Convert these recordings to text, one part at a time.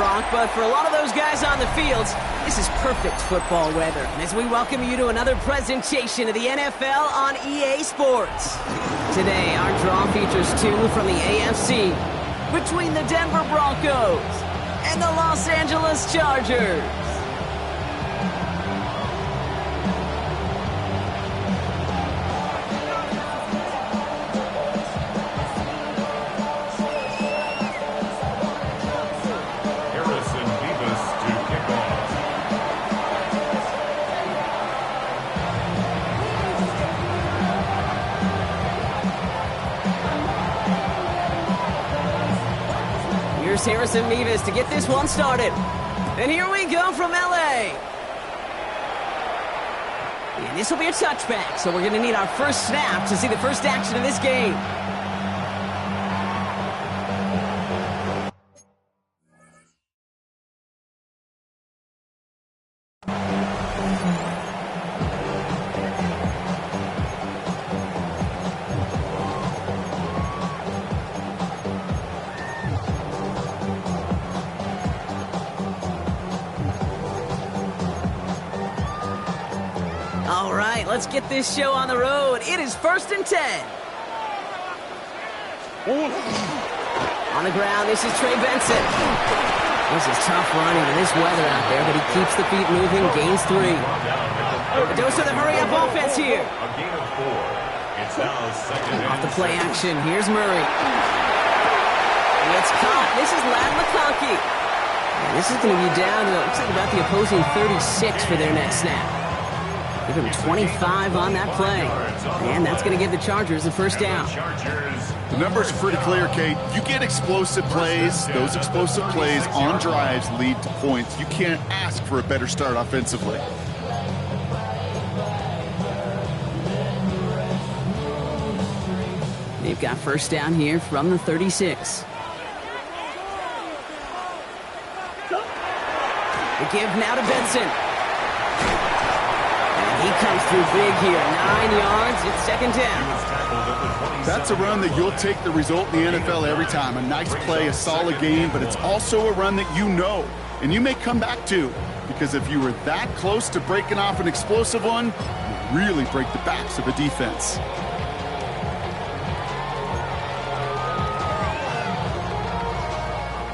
Brock, but for a lot of those guys on the fields, this is perfect football weather. As we welcome you to another presentation of the NFL on EA Sports. Today, our draw features two from the AFC between the Denver Broncos and the Los Angeles Chargers. Here's Harrison Mevis to get this one started. And here we go from LA. And this will be a touchback, so we're going to need our first snap to see the first action of this game. All right, let's get this show on the road. It is 1st and 10. On the ground, this is Trey Benson. This is tough running in this weather out there, but he keeps the feet moving, gains 3. A dose of the hurry-up offense here. Off the play action, here's Murray. It's caught. This is Lad McConkey. And this is going to be down to, looks like about the opposing 36 for their next snap. Give him 25 on that play. And that's going to give the Chargers the first down. The numbers are pretty clear, Kate. You get explosive plays. Those explosive plays on drives lead to points. You can't ask for a better start offensively. They've got first down here from the 36. The give now to Benson. He comes through big here. 9 yards. It's 2nd down. That's a run that you'll take the result in the NFL every time. A nice play, a solid game, but it's also a run that you know and you may come back to, because if you were that close to breaking off an explosive one, you really break the backs of a defense.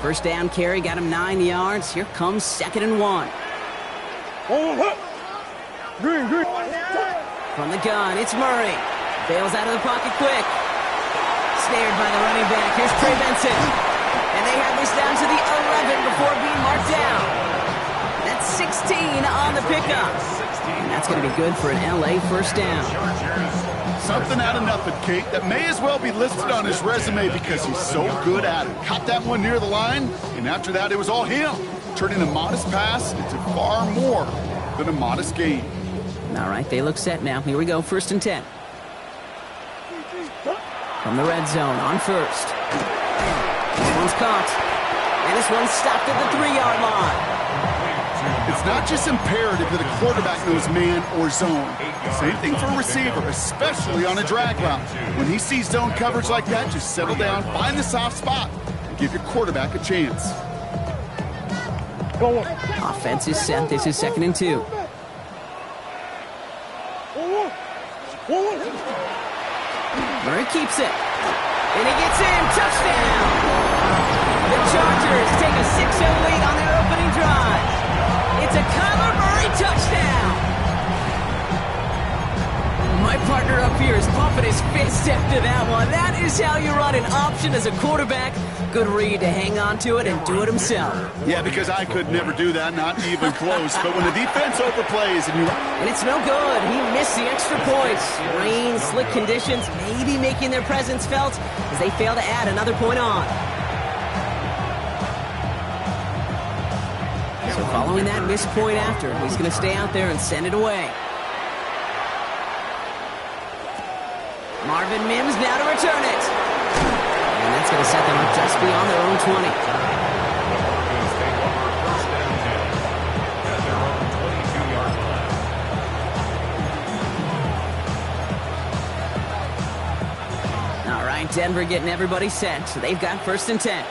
First down carry got him 9 yards. Here comes 2nd and 1. From the gun, it's Murray. Bails out of the pocket quick. Snared by the running back. Here's Trey Benson. And they have this down to the 11 before being marked down. That's 16 on the pickup. And that's going to be good for an LA first down. Something out of nothing, Kate, that may as well be listed on his resume because he's so good at it. Caught that one near the line, and after that it was all him, turning a modest pass into far more than a modest gain. All right, they look set now. Here we go, 1st and 10. From the red zone on first. This one's caught. And this one's stopped at the 3-yard line. It's not just imperative that a quarterback knows man or zone. Same thing for a receiver, especially on a drag route. When he sees zone coverage like that, just settle down, find the soft spot, and give your quarterback a chance. Offense is set. This is 2nd and 2. Murray keeps it. And he gets in. Touchdown! The Chargers take a 6-0 lead on their opening drive. It's a Kyler Murray touchdown! My partner up here is pumping his fist after that one. That is how you run an option as a quarterback. Good read to hang on to it and do it himself. Yeah, because I could never do that, not even close. But when the defense overplays and you... And it's no good. He missed the extra points. Rain, slick conditions, maybe making their presence felt as they fail to add another point on. So following that missed point after, he's going to stay out there and send it away. Marvin Mims now to return it. And that's going to set them up just beyond their own 20. All right, Denver getting everybody set. So they've got 1st and 10.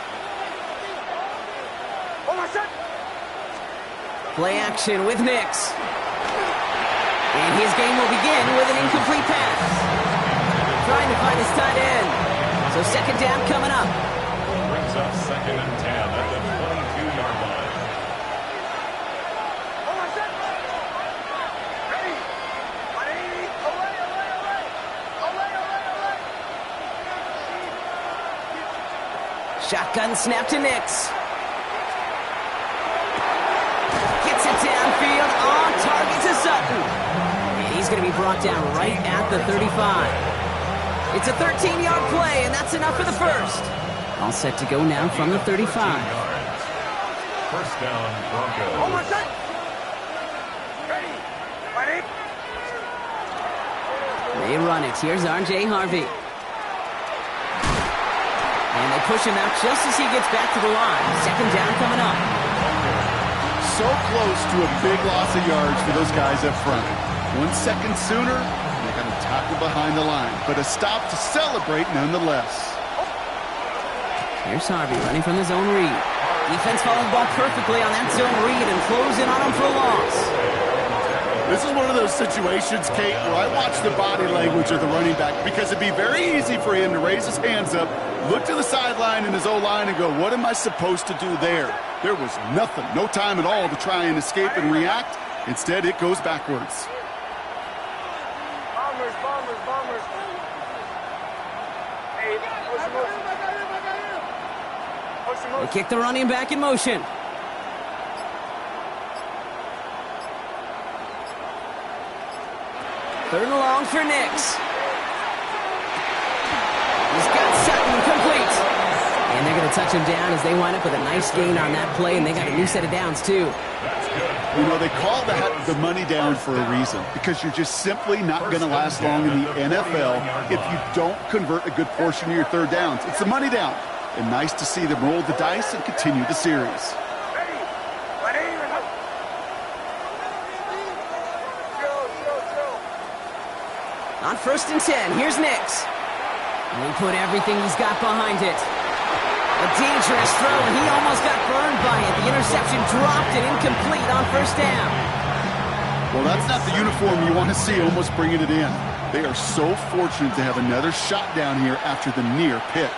Play action with Nix. And his game will begin with an incomplete pass. Trying to find his tight end. So second down coming up. Brings up 2nd and 10 at the 22-yard line. Shotgun snap to Nix. Gets it downfield on target to Sutton. And he's going to be brought down right at the 35. It's a 13-yard play, and that's enough for the first. All set to go now from the 35. First down, Broncos. They run it. Here's R.J. Harvey. And they push him out just as he gets back to the line. Second down coming up. So close to a big loss of yards for those guys up front. 1 second sooner, they got to tackle behind the line. But a stop to celebrate nonetheless. Here's Harvey running from the zone read. Defense following the ball perfectly on that zone read and closing on him for a loss. This is one of those situations, Kate, where I watch the body language of the running back because it'd be very easy for him to raise his hands up, look to the sideline in his O-line and go, what am I supposed to do there? There was nothing, no time at all to try and escape and react. Instead, it goes backwards. Bombers. Hey, They kick the running back in motion. Third and long for Nix. He's got Sutton complete. And they're going to touch him down as they wind up with a nice gain on that play, and they got a new set of downs, too. You know, they call that the money down for a reason, because you're just simply not going to last long in the NFL if you don't convert a good portion of your third downs. It's the money down. And nice to see them roll the dice and continue the series. On 1st and 10, here's Nix. And he put everything he's got behind it. A dangerous throw, and he almost got burned by it. The interception dropped and incomplete on 1st down. Well, that's not the uniform you want to see almost bringing it in. They are so fortunate to have another shot down here after the near pick.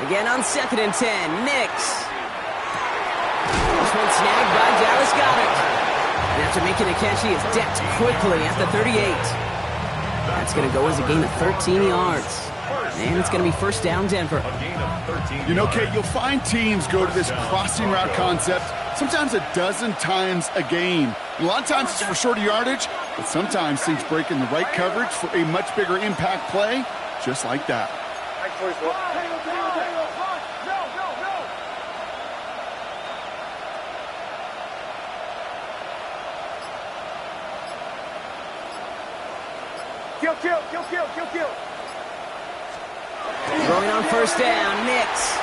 Again on 2nd and 10, Nix. This one snagged by Dallas Goedert. And after making a catch, he is decked quickly at the 38. That's going to go as a gain of 13 yards. And it's going to be 1st down, Denver. You know, Kate, you'll find teams go to this crossing route concept sometimes a dozen times a game. A lot of times it's for shorter yardage, but sometimes things break in the right coverage for a much bigger impact play, just like that. Kill. Throwing on 1st down, Nix.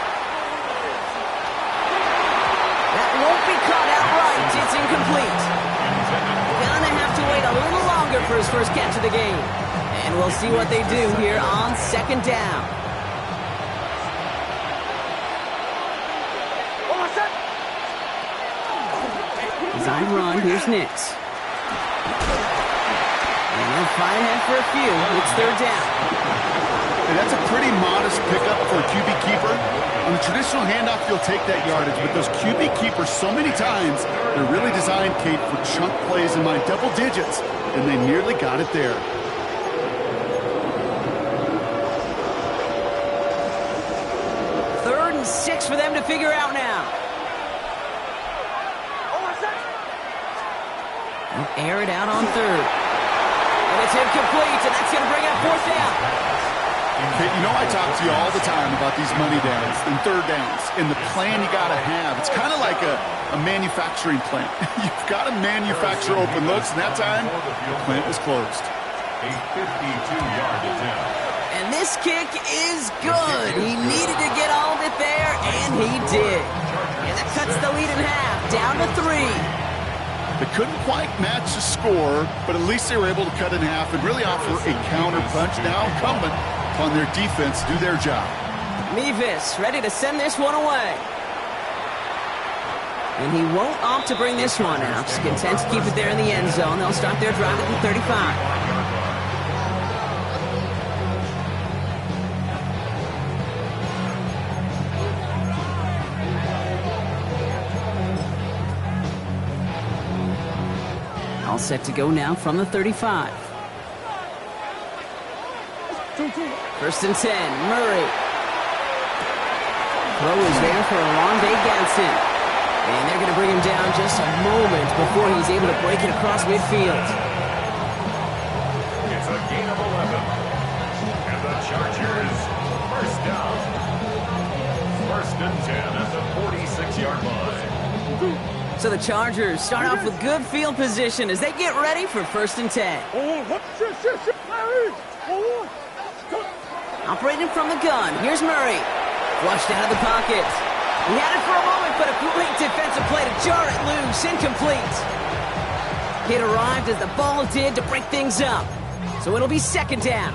That won't be caught outright. It's incomplete. Gonna have to wait a little longer for his first catch of the game. And we'll see what they do here on 2nd down. Design run, here's Nix. And they'll fight ahead for a few. It's 3rd down. And that's a pretty modest pickup for a QB keeper. On a traditional handoff, you'll take that yardage, but those QB keepers, so many times, they're really designed, Kate, for chunk plays in my double digits, and they nearly got it there. Third and 6 for them to figure out now. They'll air it out on 3rd. And it's incomplete, and that's going to bring up 4th down. Kate, you know I talk to you all the time about these money downs and third downs and the plan you got to have. It's kind of like a manufacturing plant. You've got to manufacture open looks, and that time, the plant was closed. A 52-yard attempt. And this kick is good. He needed to get all of it there, and he did. And that cuts the lead in half, down to 3. They couldn't quite match the score, but at least they were able to cut it in half and really offer a counter punch. Now incumbent on their defense to do their job. Mevis ready to send this one away. And he won't opt to bring this one out. He's content to keep it there in the end zone. They'll start their drive at the 35. All set to go now from the 35. First and 10, Murray. Throw is there for Alonde Ganson. And they're going to bring him down just a moment before he's able to break it across midfield. It's a gain of 11. And the Chargers, first down. First and 10 at the 46-yard line. So the Chargers start off with good field position as they get ready for first and 10. Operating from the gun, here's Murray. Flushed out of the pocket. He had it for a moment, but a great defensive play to jar it loose. Incomplete. It arrived as the ball did to break things up. So it'll be second down.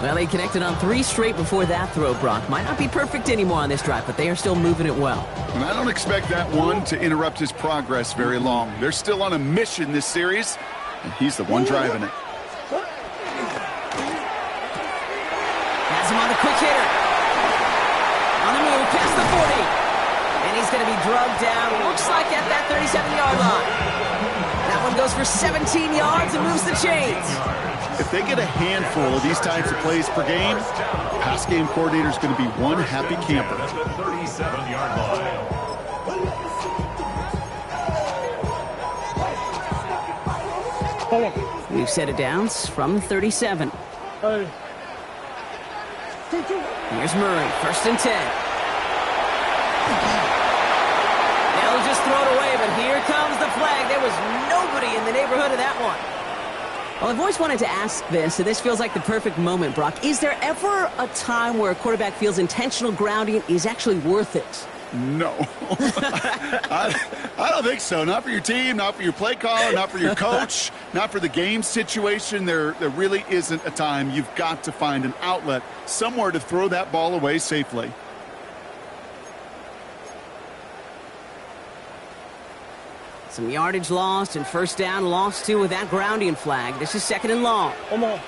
Well, they connected on 3 straight before that throw, Brock. Might not be perfect anymore on this drive, but they are still moving it well. And I don't expect that one to interrupt his progress very long. They're still on a mission this series, and he's the one driving it. Has him on the quick hitter. On the move, past the 40. And he's going to be drugged down, looks like at that 37-yard line. That one goes for 17 yards and moves the chains. If they get a handful of these types of plays per game, pass game coordinator is going to be one happy camper. At the 37-yard line. We've set it down from 37. Here's Murray, first and 10. They'll just throw it away, but here comes the flag. There was nobody in the neighborhood of that one. Well, I've always wanted to ask this, and this feels like the perfect moment, Brock. Is there ever a time where a quarterback feels intentional grounding is actually worth it? No. I don't think so. Not for your team, not for your play caller, not for your coach, not for the game situation. There really isn't a time. You've got to find an outlet, somewhere to throw that ball away safely. Some yardage lost and first down lost too with that grounding flag. This is second and long. They'll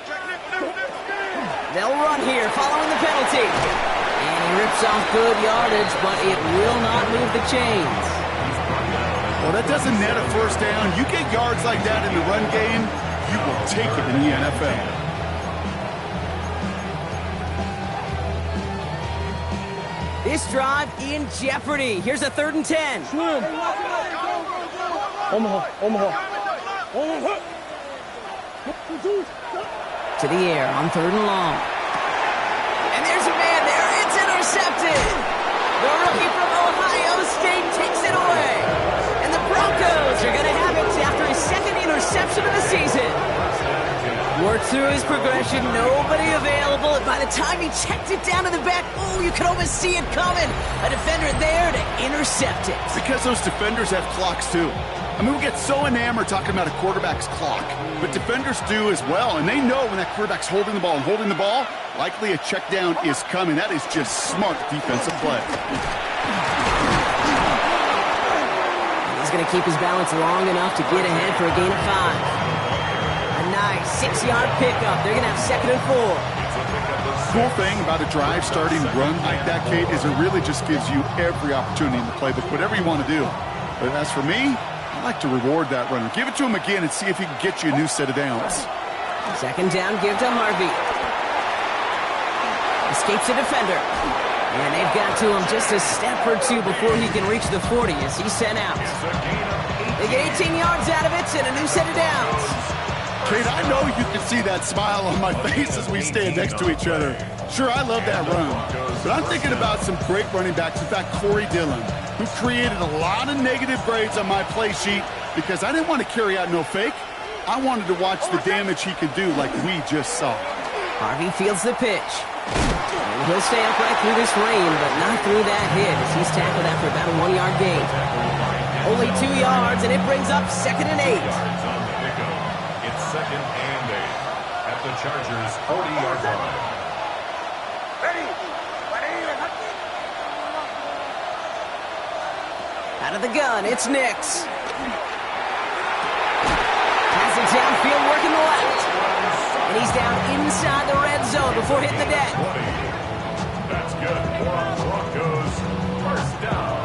run here following the penalty. And he rips off good yardage, but it will not move the chains. Well, that doesn't net a first down. You get yards like that in the run game, you will take it in the NFL. This drive in jeopardy. Here's a 3rd and 10. To the air on 3rd and long. And there's a man there. It's intercepted. The rookie from Ohio State takes it away. And the Broncos are going to have it after his 2nd interception of the season. Worked through his progression, nobody available. And by the time he checked it down to the back, oh, you could almost see it coming. A defender there to intercept it. Because those defenders have clocks too. I mean, we get so enamored talking about a quarterback's clock, but defenders do as well, and they know when that quarterback's holding the ball and holding the ball, likely a check down is coming. That is just smart defensive play. He's going to keep his balance long enough to get ahead for a gain of 5. A nice 6-yard pickup. They're going to have 2nd and 4. Cool thing about a drive starting run like that, Kate, is it really just gives you every opportunity in the playbook, whatever you want to do. But as for me, I like to reward that runner. Give it to him again and see if he can get you a new set of downs. 2nd down, give to Harvey. Escapes the defender. And they've got to him just a step or two before he can reach the 40 as he's sent out. They get 18 yards out of it and a new set of downs. Kate, I know you can see that smile on my face as we stand next to each other. Sure, I love that run. But I'm thinking about some great running backs. In fact, Corey Dillon, who created a lot of negative grades on my play sheet because I didn't want to carry out no fake. I wanted to watch the damage he could do like we just saw. Harvey fields the pitch. And he'll stay upright through this rain, but not through that hit as he's tackled after about a 1-yard gain. Only 2 yards, and it brings up 2nd and 8. Yards on the pickup. It's 2nd and 8 at the Chargers' 40-yard line. Ready. Out of the gun, it's Nix. Pass it downfield, working the left. And he's down inside the red zone before hitting the deck. 20. That's good for Broncos. First down.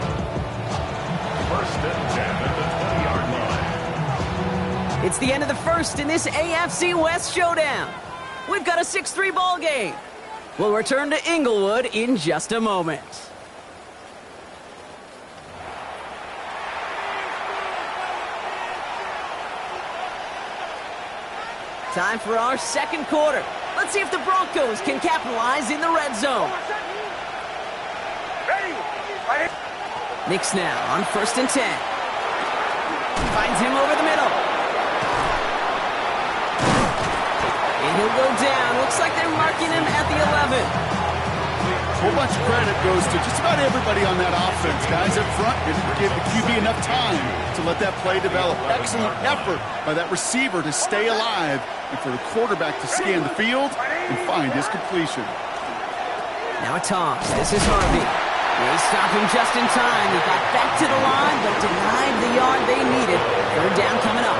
1st and 10 at the 20-yard line. It's the end of the first in this AFC West showdown. We've got a 6-3 ball game. We'll return to Inglewood in just a moment. Time for our second quarter. Let's see if the Broncos can capitalize in the red zone. Ready. Nix now on 1st and 10. Finds him over the middle. And he'll go down. Looks like they're marking him at the 11. A whole bunch of credit goes to just about everybody on that offense. Guys up front didn't give the QB enough time to let that play develop. Excellent effort by that receiver to stay alive and for the quarterback to scan the field and find his completion. Now a toss. This is Harvey. They stop him just in time. He got back to the line, but denied the yard they needed. 3rd down coming up.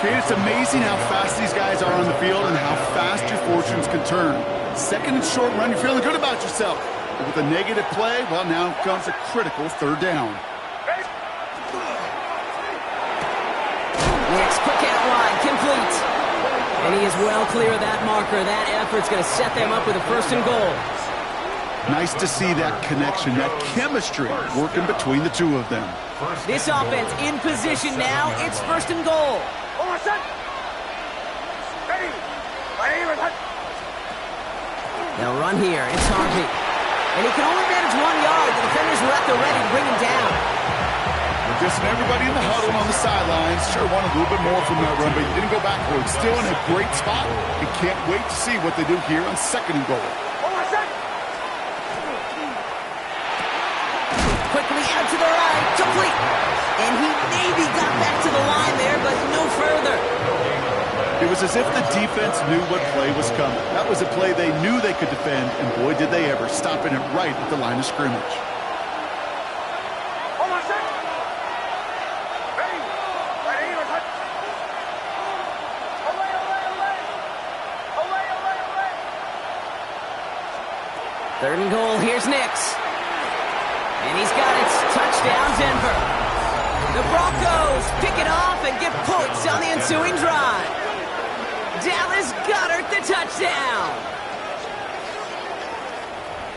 Kate, it's amazing how fast these guys are on the field and how fast your fortunes can turn. 2nd and short run, you're feeling good about yourself. But with a negative play, well, now comes a critical 3rd down. Nix, quick out wide, complete. And he is well clear of that marker. That effort's going to set them up with a 1st and goal. Nice to see that connection, that chemistry working between the two of them. This offense in position now. It's 1st and goal. Ready. They'll run here. It's Harvey. And he can only manage 1 yard. The defenders were at the ready to bring him down. We're just everybody in the huddle on the sidelines. Sure wanted a little bit more from that run, but he didn't go backwards. Still in a great spot. We can't wait to see what they do here on 2nd and goal. Quickly out to the right. Complete. And he maybe got back to the line there, but no further. It was as if the defense knew what play was coming. That was a play they knew they could defend, and boy, did they ever, stopping it right at the line of scrimmage. Third and goal, here's Nix. And he's got it. Touchdown, Denver. The Broncos pick it off and get points on the ensuing drive. Dallas Goedert the touchdown.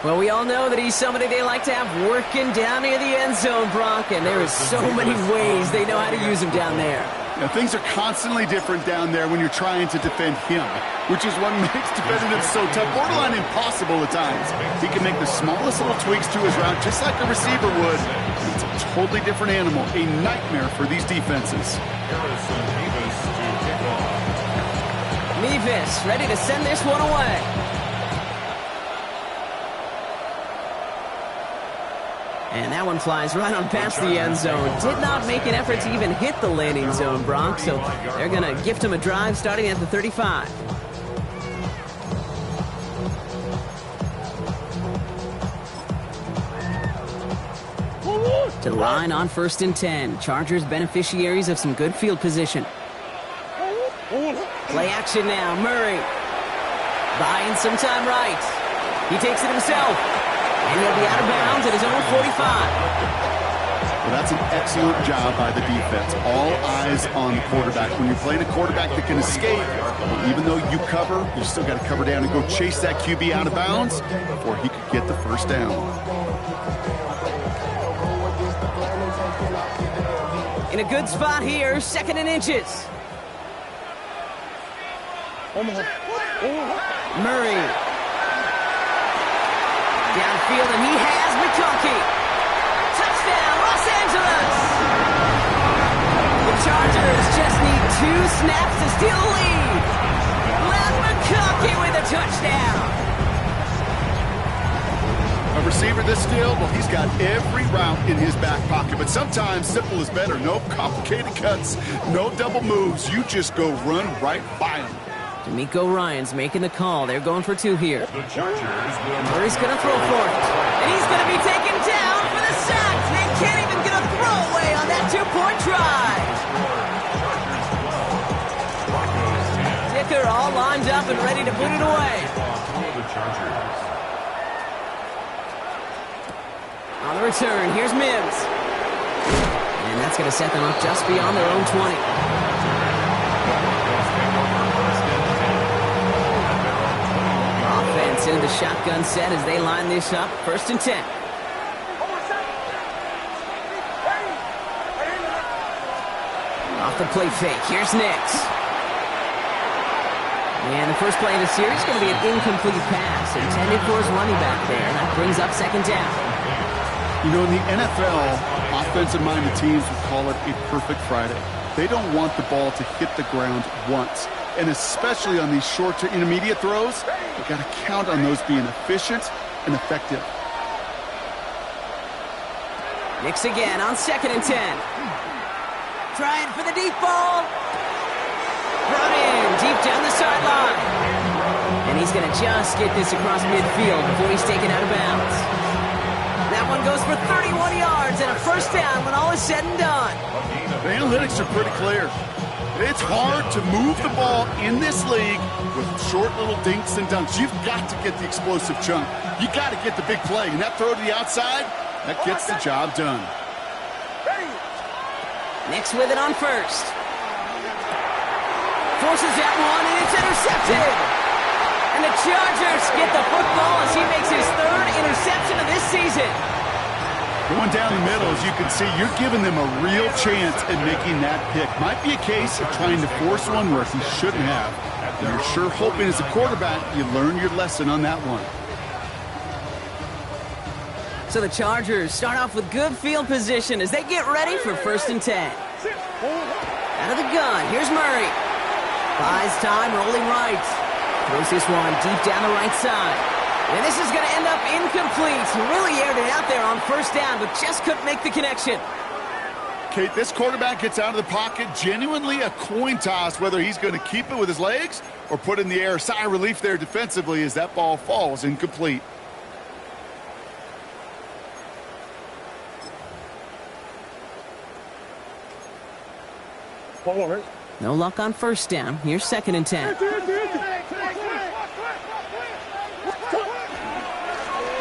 Well, we all know that he's somebody they like to have working down near the end zone, Brock, and there is so many ways they know how to use him down there. Now, things are constantly different down there when you're trying to defend him, which is what makes defending him so tough, borderline impossible at times. He can make the smallest little tweaks to his route, just like a receiver would. It's a totally different animal, a nightmare for these defenses. Mevis ready to send this one away. And that one flies right on past the end zone. Did not make an effort to even hit the landing zone, Brock, so they're going to gift him a drive starting at the 35. To the line on 1st and 10. Chargers beneficiaries of some good field position. Play action now. Murray buying some time right. He takes it himself. And he'll be out of bounds at his own 45. Well, that's an excellent job by the defense. All eyes on the quarterback. When you're playing a quarterback that can escape, well, even though you cover, you still got to cover down and go chase that QB out of bounds before he could get the 1st down. In a good spot here, 2nd and inches. Murray. Downfield, and he has McConkey. Touchdown, Los Angeles! The Chargers just need 2 snaps to steal the lead. Lev McConkey with a touchdown. A receiver this still, well, he's got every route in his back pocket. But sometimes simple is better. No complicated cuts, no double moves. You just go run right by him. D'Amico Ryan's making the call. They're going for two here. The Chargers will... Murray's going to throw for it. And he's going to be taken down for the sack. They can't even get a throwaway on that two-point try. Dicker all lined up and ready to put it away. The Chargers. On the return, here's Mims. And that's going to set them up just beyond their own 20. Offense into the shotgun set as they line this up. 1st and 10. Off the play fake, here's Nix. And the first play of the series is going to be an incomplete pass intended for his running back there. And that brings up 2nd down. You know, in the NFL, offensive-minded teams would call it a perfect Friday. They don't want the ball to hit the ground once. And especially on these short to intermediate throws, you got to count on those being efficient and effective. Nix again on 2nd and 10. Trying for the deep ball. Brought in deep down the sideline. And he's going to just get this across midfield before he's taken out of bounds. That one goes for 31 yards and a 1st down when all is said and done. The analytics are pretty clear. It's hard to move the ball in this league with short little dinks and dunks. You've got to get the explosive chunk. You got to get the big play. And that throw to the outside, that gets the job done. Nix with it on 1st. Forces that one, and it's intercepted. And the Chargers get the football as he makes his 3rd interception of this season. Going down the middle, as you can see, you're giving them a real chance at making that pick. Might be a case of trying to force one where he shouldn't have. And you're sure hoping as a quarterback you learn your lesson on that one. So the Chargers start off with good field position as they get ready for 1st and 10. Out of the gun, here's Murray. Buys time, rolling right. Throws this one deep down the right side. And this is going to end up incomplete. He really aired it out there on 1st down, but just couldn't make the connection. Kate, this quarterback gets out of the pocket, genuinely a coin toss, whether he's going to keep it with his legs or put it in the air. Sigh of relief there defensively as that ball falls incomplete. No luck on 1st down. Here's 2nd and 10.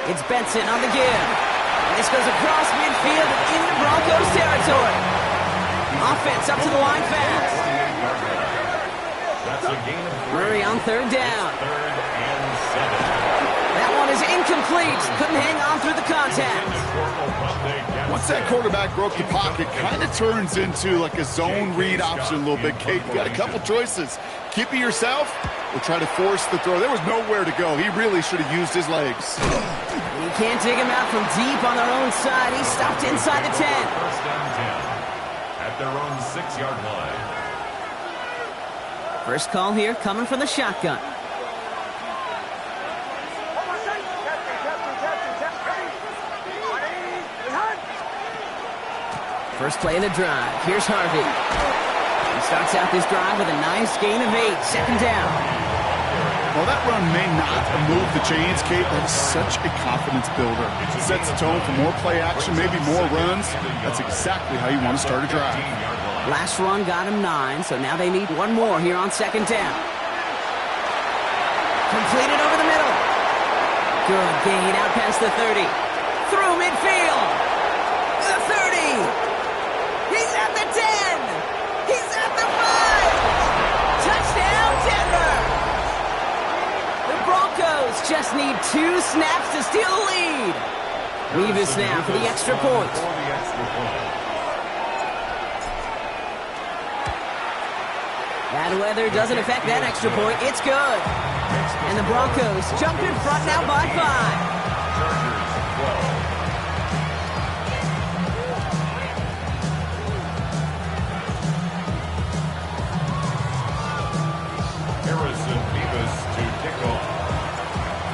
It's Benson on the give. And this goes across midfield and into Broncos territory. Offense up to the line fast. Murray on 3rd down. That one is incomplete. Couldn't hang on through the contact. Once that quarterback broke the pocket, kind of turns into like a zone read option a little bit. Kate, you got a couple choices. Keep it yourself or try to force the throw. There was nowhere to go. He really should have used his legs. You can't dig him out from deep on their own side. He stopped inside the 10. 1st and 10 at their own 6-yard line. First call here coming from the shotgun. First play of the drive. Here's Harvey. He starts out this drive with a nice gain of 8. 2nd down. Well, that run may not move the chains, Kate, but it's such a confidence builder. It sets the tone for more play action, maybe more runs. That's exactly how you want to start a drive. Last run got him 9, so now they need one more here on 2nd down. Completed over the middle. Good gain out past the 30. Through midfield. The 30. He's at the 10. He's at the 5. Touchdown, Denver. The Broncos just need 2 snaps to steal the lead. Revis now for the extra point. Bad weather doesn't affect that extra point. It's good. And the Broncos jump in front now by 5.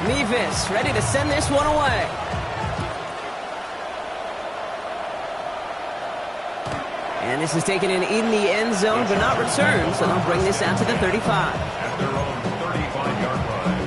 Nevis ready to send this one away. And this is taken in the end zone, but not returned, so they'll bring this out to the 35. At their own 35-yard line.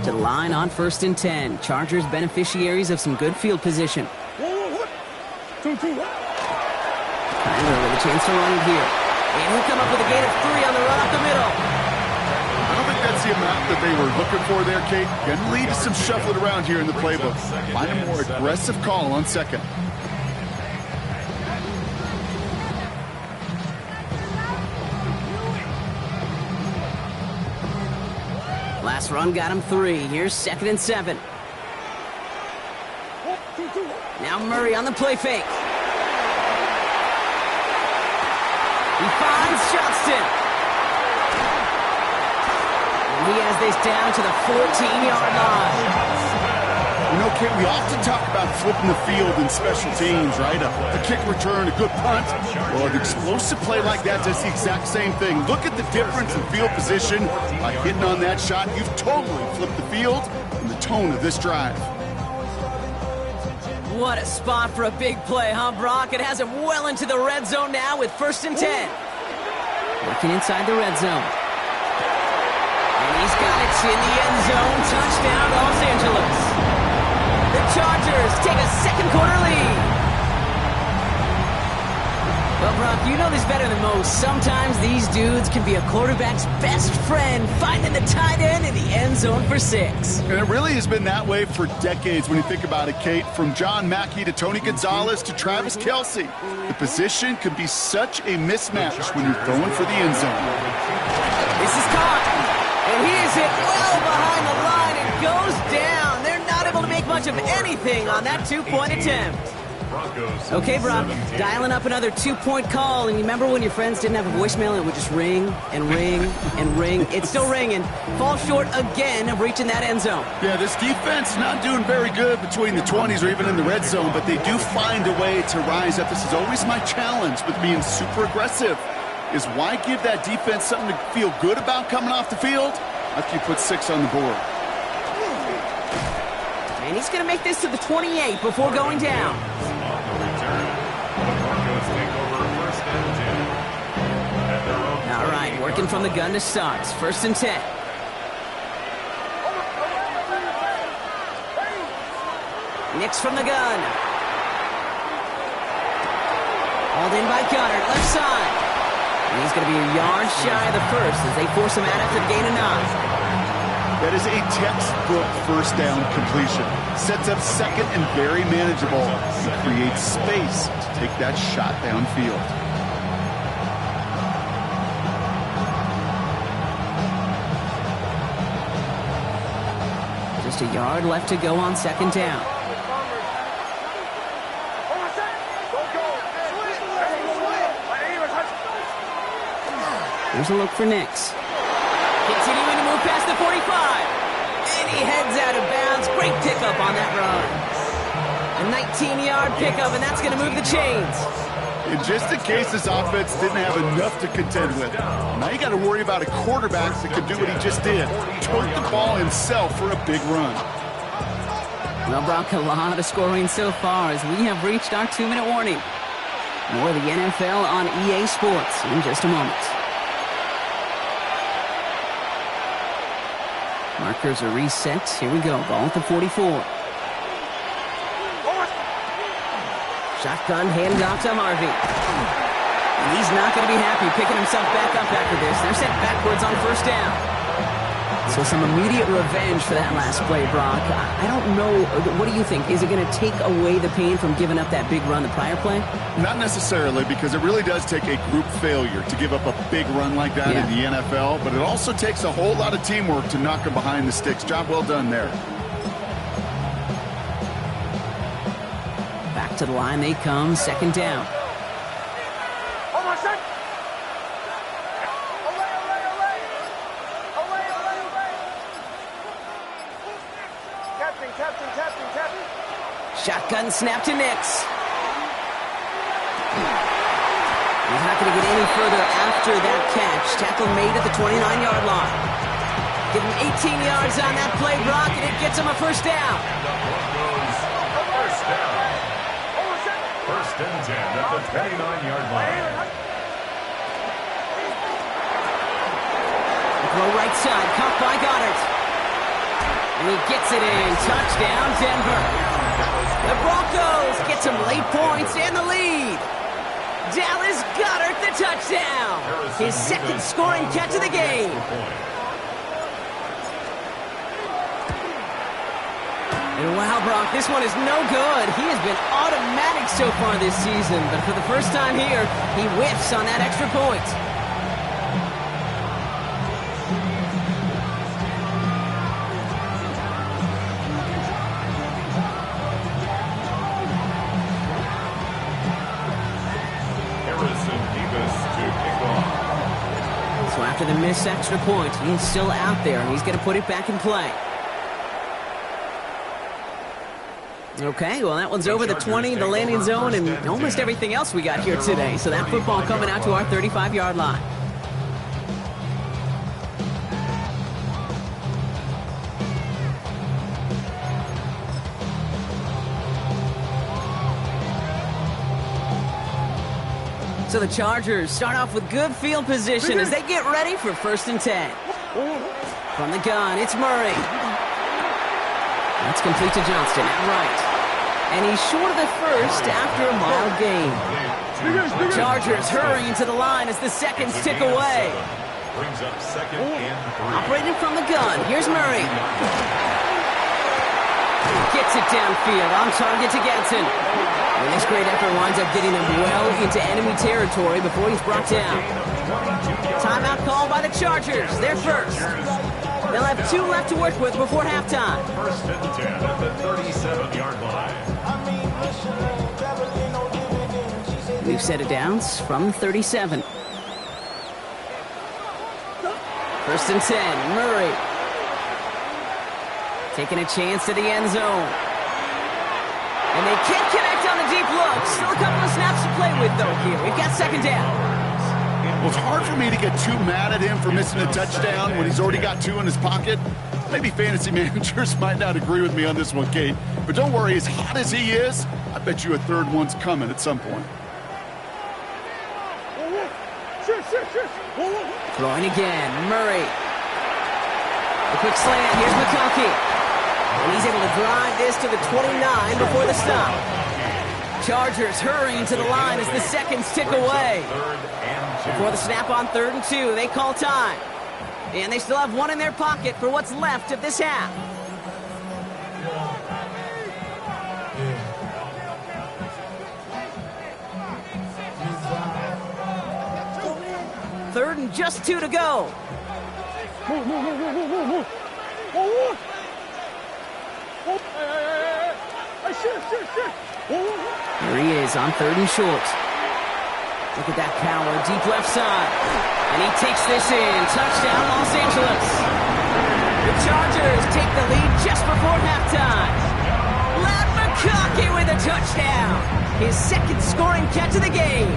To the line on 1st and 10. Chargers beneficiaries of some good field position. Kyler with a chance to run it here. And he'll come up with a gain of 3 on the run up the middle. I don't think that's the amount that they were looking for there, Kate. Going to lead to some shuffling around here in the playbook. Find a more aggressive call on 2nd. Last run got him 3. Here's 2nd and 7. Now Murray on the play fake. He finds Johnston. And he has this down to the 14-yard line. You know, Kate, we often talk about flipping the field in special teams, right? A kick return, a good punt. Well, an explosive play like that does the exact same thing. Look at the difference in field position. By hitting on that shot, you've totally flipped the field and the tone of this drive. What a spot for a big play, huh, Brock? It has him well into the red zone now with 1st and 10. Working inside the red zone. And he's got it in the end zone. Touchdown, Los Angeles. The Chargers take a second-quarter lead. Well, Brock, you know this better than most. Sometimes these dudes can be a quarterback's best friend, finding the tight end in the end zone for 6. And it really has been that way for decades when you think about it, Kate. From John Mackey to Tony Gonzalez to Travis Kelce. The position can be such a mismatch when you're throwing for the end zone. This is caught. And he is hit well behind the line and goes down. They're not able to make much of anything on that 2-point attempt. Okay, Brock, dialing up another 2-point call, and you remember when your friends didn't have a voicemail and it would just ring and ring and ring? It's still ringing. Fall short again of reaching that end zone. Yeah, this defense not doing very good between the 20s or even in the red zone, but they do find a way to rise up. This is always my challenge with being super aggressive, is why give that defense something to feel good about coming off the field after you put 6 on the board? And he's going to make this to the 28 before going down. All right, working from the gun to start. 1st and 10. Nix from the gun. Hauled in by Goddard, left side. And he's going to be a yard shy of the first as they force him out after the gain of 9. That is a textbook first down completion. Sets up 2nd and very manageable. And creates space to take that shot downfield. Just a yard left to go on 2nd down. Here's a look for Nix. Continuing to move past the 45. And he heads out of bounds. Great pickup on that run. A 19-yard pickup, and that's going to move the chains. And just in case this offense didn't have enough to contend with, now you got to worry about a quarterback that can do what he just did. Took the ball himself for a big run. Well, Brock, a lot of scoring so far as we have reached our 2-minute warning. More of the NFL on EA Sports in just a moment. Markers are reset. Here we go. Ball at the 44. Shotgun handed off to Harvey. And he's not going to be happy picking himself back up after this. They're sent backwards on 1st down. So some immediate revenge for that last play, Brock. I don't know. What do you think? Is it going to take away the pain from giving up that big run the prior play? Not necessarily, because it really does take a group failure to give up a big run like that in the NFL, but it also takes a whole lot of teamwork to knock them behind the sticks. Job well done there. Back to the line they come, 2nd down. Shotgun snap to Nix. going to get any further after that catch. Tackle made at the 29-yard line. Give him 18 yards on that play, Brock, and it gets him a first down. First down. First and 10 at the 29-yard line. Throw right side, caught by Goddard. And he gets it in. Touchdown, Denver. The Broncos get some late points and the lead. Dallas Goedert the touchdown. His second scoring catch of the game. And wow, Brock, this one is no good. He has been automatic so far this season, but for the first time here, he whiffs on that extra point. So after the missed extra point, he's still out there, and he's going to put it back in play. Okay, well, that one's over the 20, the landing zone, and almost everything else we got here today. So that football coming out to our 35-yard line. So the Chargers start off with good field position as they get ready for 1st and 10. From the gun, it's Murray. That's complete to Johnston, outright. And he's short of the first after a mild gain. The Chargers hurrying to the line as the seconds tick away. Brings up 2nd and 3. Operating from the gun, here's Murray. Gets it downfield, on target to Gadsden. And this great effort winds up getting him well into enemy territory before he's brought down. Timeout called by the Chargers. They're first. They'll have 2 left to work with before halftime. 1st and 10 at the 37-yard line. We've set it downs from 37. 1st and 10, Murray. Taking a chance to the end zone. And they can't connect on the deep look. Still a couple of snaps to play with, though, here. We've got 2nd down. Well, it's hard for me to get too mad at him for missing a touchdown when he's already got 2 in his pocket. Maybe fantasy managers might not agree with me on this one, Kate. But don't worry, as hot as he is, I bet you a 3rd one's coming at some point. Throwing again, Murray. A quick slant, here's McConkey. And he's able to drive this to the 29 before the stop. Chargers hurrying to the line as the seconds tick away. Before the snap on 3rd and 2, they call time. And they still have 1 in their pocket for what's left of this half. Third and just 2 to go. Here he is on 3rd and short. Look at that power, deep left side. And he takes this in. Touchdown, Los Angeles. The Chargers take the lead just before halftime. Matt McConkey with a touchdown. His 2nd scoring catch of the game.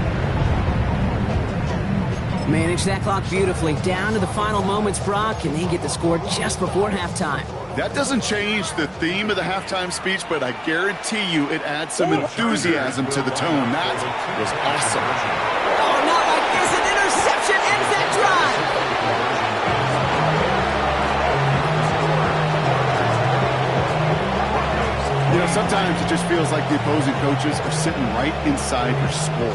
Manage that clock beautifully. Down to the final moments, Brock, and they get the score just before halftime. That doesn't change the theme of the halftime speech, but I guarantee you it adds some enthusiasm to the tone. That was awesome. Oh, not like this. An interception ends that drive. You know, sometimes it just feels like the opposing coaches are sitting right inside your skull.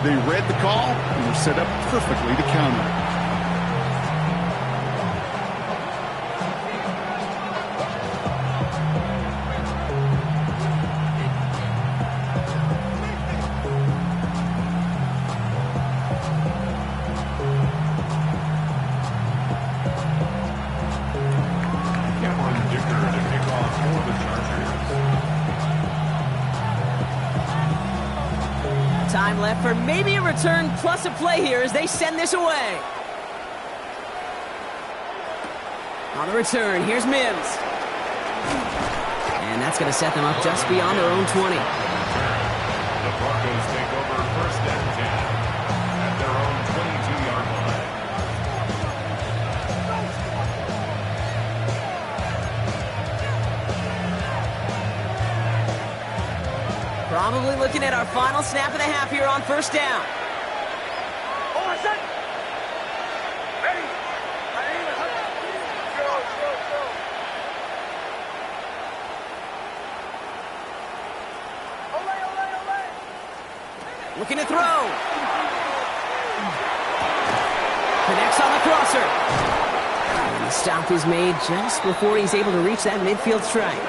They read the call and were set up perfectly to counter it. Time left for maybe a return plus a play here as they send this away. On the return, here's Mims. And that's going to set them up just beyond their own 20. The Broncos take over 1st and 10 at their Probably looking at our final snap of the half here on first down. Hold on, set. Ready. Go. Ole. Looking to throw. Connects on the crosser. And the stop is made just before he's able to reach that midfield strike.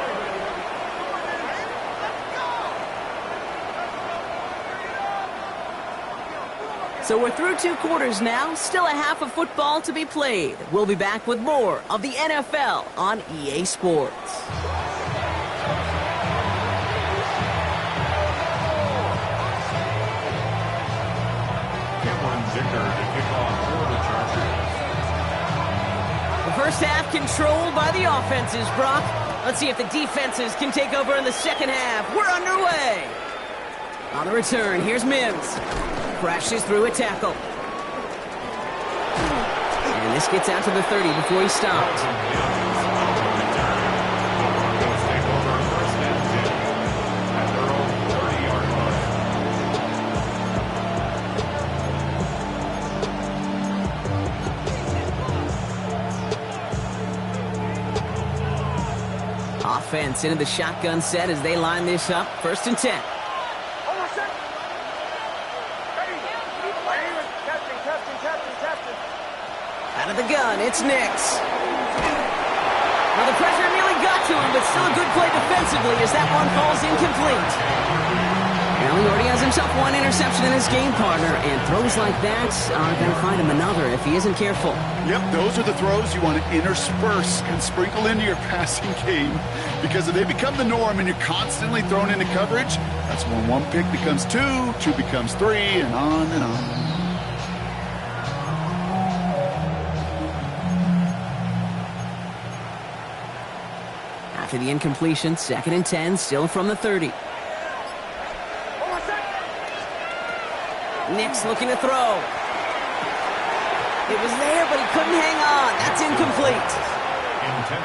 So we're through 2 quarters now, still a half of football to be played. We'll be back with more of the NFL on EA Sports. The first half controlled by the offenses, Brock. Let's see if the defenses can take over in the second half. We're underway. On the return, here's Mims. Crashes through a tackle. And this gets out to the 30 before he stops. Offense into the shotgun set as they line this up. 1st and 10. Out of the gun, it's Nix. Well, the pressure nearly got to him, but still a good play defensively as that one falls incomplete. Well, he already has himself 1 interception in his game, partner, and throws like that are going to find him another if he isn't careful. Yep, those are the throws you want to intersperse and sprinkle into your passing game, because if they become the norm and you're constantly thrown into coverage, that's when 1 pick becomes 2, 2 becomes 3, and on and on. After the incompletion, 2nd and 10, still from the 30. Nix looking to throw. It was there, but he couldn't hang on. That's incomplete.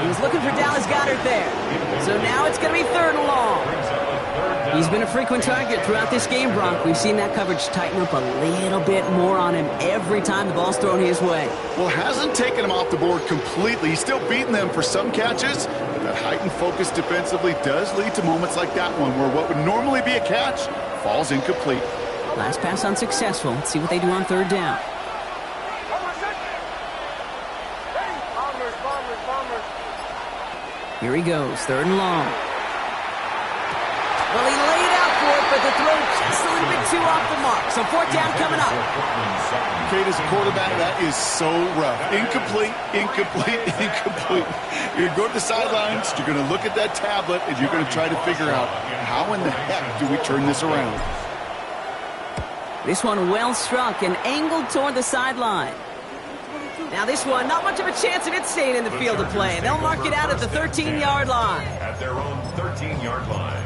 He was looking for Dallas Goedert there. So now it's going to be 3rd and long. He's been a frequent target throughout this game, Brock. We've seen that coverage tighten up a little bit more on him every time the ball's thrown his way. Well, hasn't taken him off the board completely. He's still beating them for some catches. But that heightened focus defensively does lead to moments like that one where what would normally be a catch falls incomplete. Last pass unsuccessful. Let's see what they do on 3rd down. Here he goes, 3rd and long. Well, he laid out for it, but the throw just a little bit too off the mark. So 4th down coming up. Kate, as a quarterback, that is so rough. Incomplete. You're going to go to the sidelines, you're going to look at that tablet, and you're going to try to figure out how in the heck do we turn this around. This one well struck and angled toward the sideline. Now this one, not much of a chance of it staying in the field of play. They'll mark it out at the 13-yard line. At their own 13-yard line.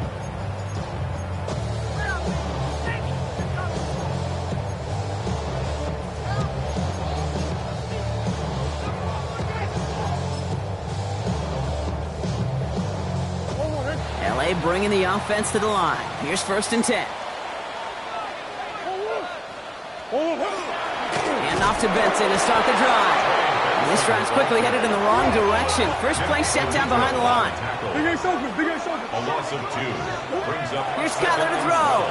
LA bringing the offense to the line. Here's 1st and 10. And off to Benson to start the drive. And this drive's quickly headed in the wrong direction. First play set down behind the line. A loss of 2. Brings up. Here's Kyler to throw.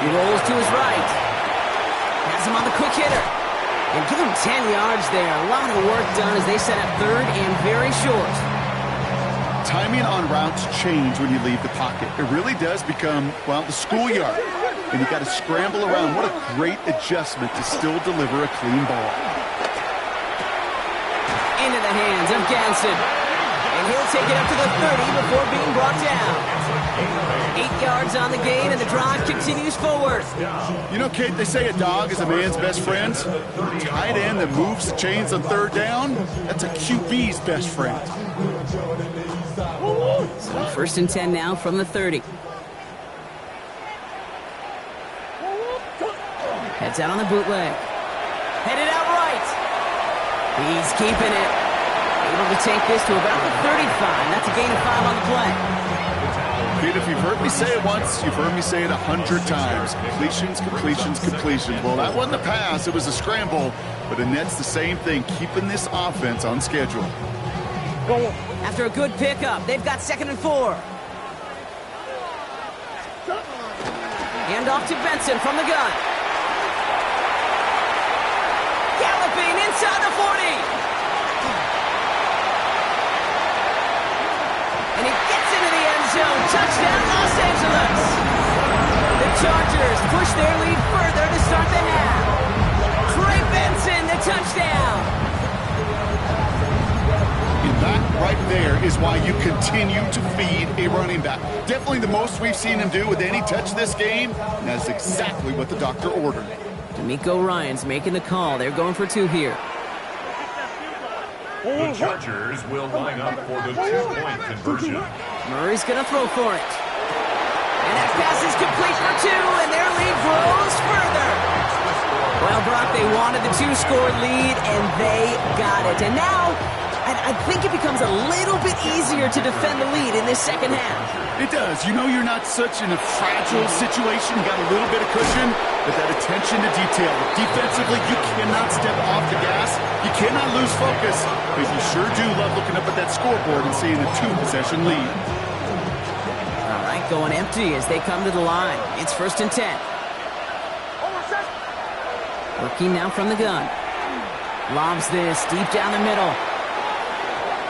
He rolls to his right. Has him on the quick hitter. And give him 10 yards there. A lot of work done as they set up 3rd and very short. Timing on routes change when you leave the pocket. It really does become, well, the schoolyard. And you got to scramble around. What a great adjustment to still deliver a clean ball. Into the hands of Ganson. And he'll take it up to the 30 before being brought down. 8 yards on the gain, and the drive continues forward. You know, Kate, they say a dog is a man's best friend. Tight end that moves the chains on 3rd down, that's a QB's best friend. So 1st and 10 now from the 30. Heads out on the bootleg. Headed out right. He's keeping it. Able to take this to about the 35. That's a gain of 5 on the play. Pete, if you've heard me me say it once, you've heard me say it 100 times. Completions, completions, completions. Well, that wasn't a pass, it was a scramble. But Annette's the same thing, keeping this offense on schedule. After a good pickup, they've got 2nd and 4. Hand off to Benson from the gun. Galloping inside the 40. And he gets into the end zone. Touchdown, Los Angeles. The Chargers push their lead further to start the half. Trey Benson, the touchdown. And that right there is why you continue to feed a running back. Definitely the most we've seen him do with any touch this game, and that's exactly what the doctor ordered. D'Amico Ryan's making the call. They're going for 2 here. The Chargers will line up for the 2-point conversion. Murray's going to throw for it. And that pass is complete for 2, and their lead grows further. Well, Brock, they wanted the 2-score lead, and they got it. And now, I think it becomes a little bit easier to defend the lead in this second half. It does. You know you're not such in a fragile situation. You got a little bit of cushion, but that attention to detail. Defensively, you cannot step off the gas. You cannot lose focus, but you sure do love looking up at that scoreboard and seeing a 2-possession lead. All right, going empty as they come to the line. It's 1st and 10. Working now from the gun. Lobs this deep down the middle.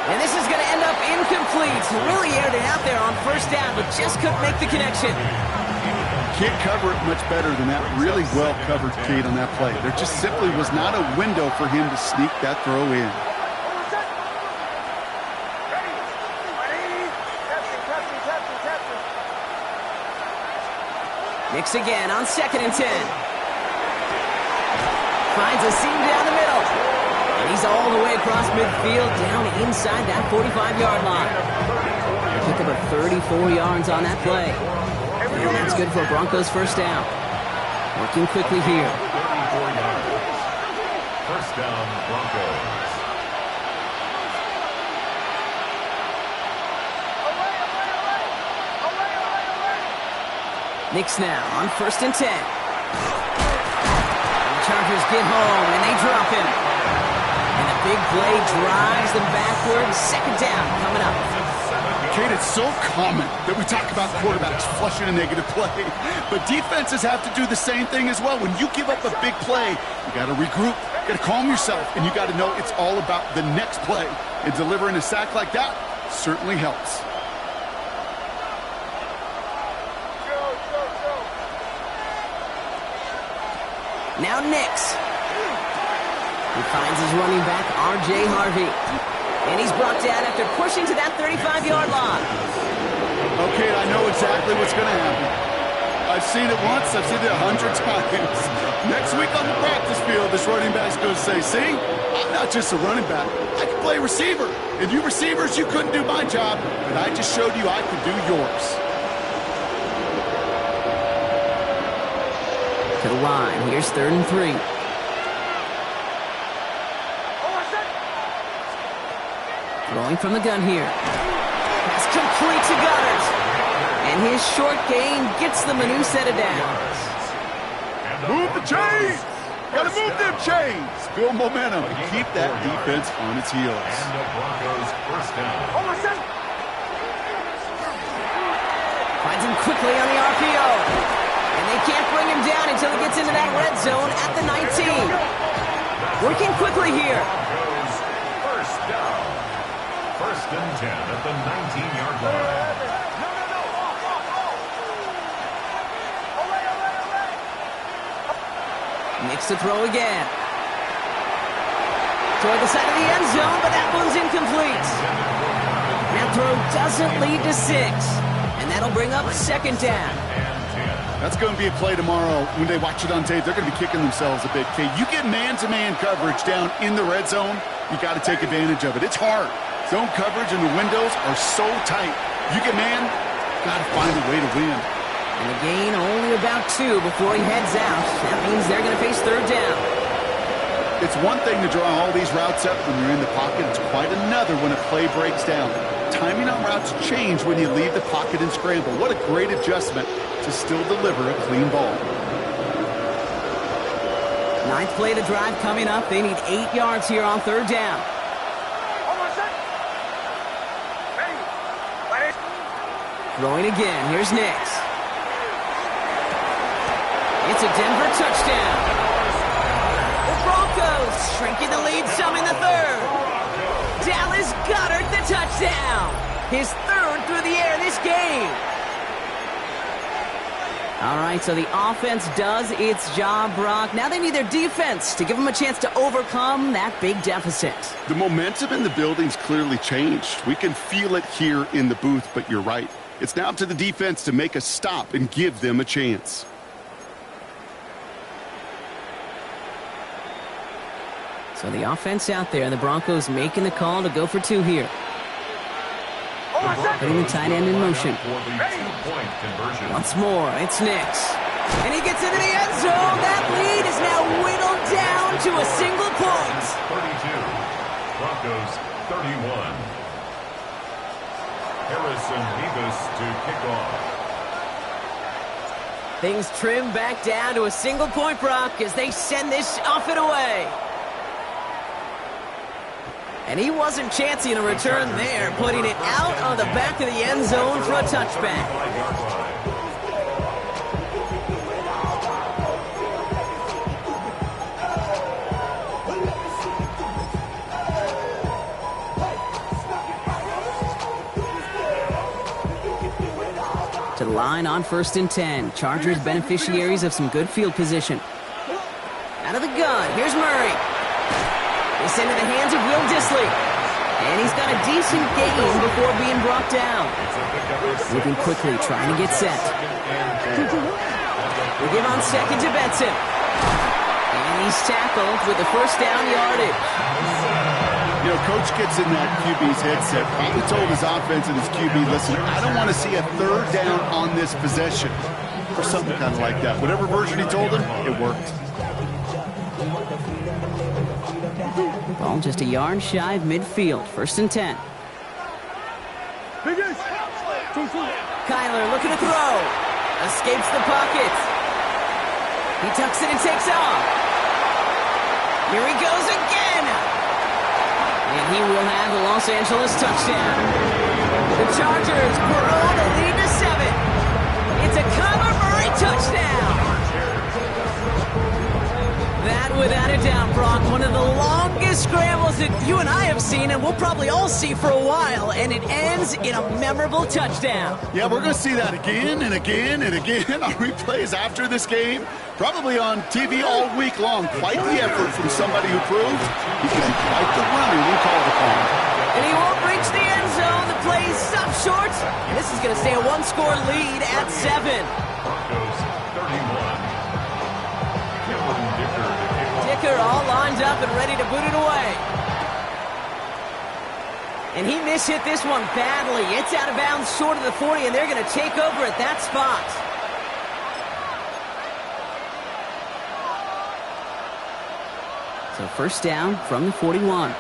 And this is going to end up incomplete. Really aired it out there on 1st down, but just couldn't make the connection. Can't cover it much better than that. Really well covered, Kate, on that play. There just simply was not a window for him to sneak that throw in. Nix again on 2nd and 10. Finds a seam down the middle. And he's all the way across midfield, down inside that 45-yard line. Pick up a 34 yards on that play. And that's good for Broncos' 1st down. Working quickly here. 34 yards. 1st down, Broncos. Nix now on 1st and 10. The Chargers get home, and they drop him. And a big play drives them backward. 2nd down coming up. Kate, it's so common that we talk about quarterbacks flushing a negative play, but defenses have to do the same thing as well. When you give up a big play, you got to regroup, you got to calm yourself, and you got to know it's all about the next play. And delivering a sack like that certainly helps. Now Nix. He finds his running back, R.J. Harvey. And he's brought down after pushing to that 35-yard line. Okay, I know exactly what's going to happen. I've seen it once, I've seen it 100 times. Next week on the practice field, this running back's going to say, see, I'm not just a running back. I can play receiver. And you receivers, you couldn't do my job, but I just showed you I could do yours. To the line, here's 3rd and 3. Throwing from the gun here. It's complete to Goddard. And his short gain gets them a new set of downs. Move the chains! Gotta move them chains! Build momentum and keep that defense on its heels. And the Broncos' 1st down. Finds him quickly on the RPO. And they can't bring him down until he gets into that red zone at the 19. Working quickly here. Broncos' 1st down. 1st and 10 at the 19-yard line. Nix to throw again. Toward the side of the end zone, but that one's incomplete. That throw doesn't lead to 6. And that'll bring up 2nd down. That's going to be a play tomorrow. When they watch it on tape, they're going to be kicking themselves a bit. Okay, you get man-to-man coverage down in the red zone, you got to take advantage of it. It's hard. Zone coverage and the windows are so tight. You get man, got to find a way to win. And the gain only about 2 before he heads out. That means they're going to face 3rd down. It's one thing to draw all these routes up when you're in the pocket. It's quite another when a play breaks down. Timing on routes change when you leave the pocket and scramble. What a great adjustment to still deliver a clean ball. Ninth play of the drive coming up. They need 8 yards here on third down. Throwing again. Here's Nix. It's a Denver touchdown. The Broncos shrinking the lead some in the third. Dallas Goedert the touchdown. His third through the air this game. All right, so the offense does its job, Brock. Now they need their defense to give them a chance to overcome that big deficit. The momentum in the building's clearly changed. We can feel it here in the booth, but you're right. It's now up to the defense to make a stop and give them a chance. So the offense out there, and the Broncos making the call to go for 2 here. Putting the tight end in motion. Once more, it's Nix. And he gets into the end zone. That lead is now whittled down to a single point. 32. Broncos 31. Harrison Davis to kick off. Things trim back down to a single point, Brock, as they send this off and away. And he wasn't chancing a return there, putting it out on the back of the end zone for a touchback. To the line on 1st and 10. Chargers beneficiaries of some good field position. Out of the gun, here's Murray. They send it in the hands of Will Dissly. And he's got a decent gain before being brought down. Moving quickly, trying to get set. We give on 2nd to Benson. And he's tackled with the first down yardage. You know, Coach gets in that QB's headset, probably told his offense and his QB, listen, I don't want to see a 3rd down on this possession. Or something kind of like that. Whatever version he told him, it worked. Ball just a yard shy of midfield. 1st and 10. Kyler looking to throw. Escapes the pocket. He tucks it and takes off. Here he goes again. And he will have the Los Angeles touchdown. The Chargers grow the lead to 7. It's a Kyler Murray touchdown. That, without a doubt, Brock, one of the longest scrambles that you and I have seen, and we'll probably all see for a while, and it ends in a memorable touchdown. Yeah, we're going to see that again and again and again on replays after this game, probably on TV all week long. Quite the effort from somebody who proved he can be quite the runner when called upon. And he won't reach the end zone. The play stopped short, and this is going to stay a 1-score lead at 7. Broncos 31. Dicker all lined up and ready to boot it away. And he mishit this one badly. It's out of bounds short of the 40, and they're going to take over at that spot. So 1st down from the 41.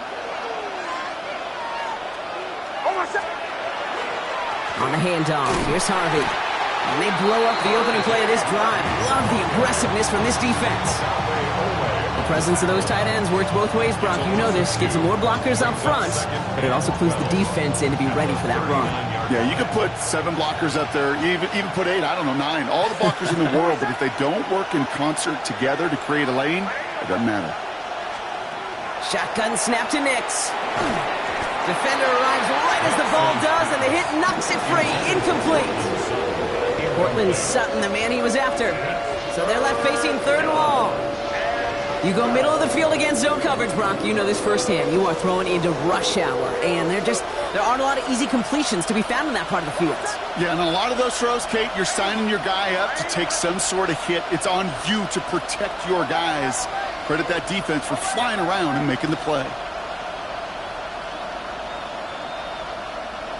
On the handoff, here's Harvey. And they blow up the opening play of this drive. Love the aggressiveness from this defense. The presence of those tight ends works both ways, Brock. You know this. Gives them more blockers up front, but it also clues the defense in to be ready for that run. Yeah, you could put 7 blockers up there, even put 8, I don't know, 9. All the blockers in the world, but if they don't work in concert together to create a lane, it doesn't matter. Shotgun snap to Nix. Defender arrives right as the ball does, and the hit knocks it free. Incomplete. Portland Sutton, the man he was after. So they're left facing 3rd and long. You go middle of the field against zone coverage, Brock. You know this firsthand. You are throwing into rush hour, and there aren't a lot of easy completions to be found in that part of the field. Yeah, and a lot of those throws, Kate, you're signing your guy up to take some sort of hit. It's on you to protect your guys. Credit that defense for flying around and making the play.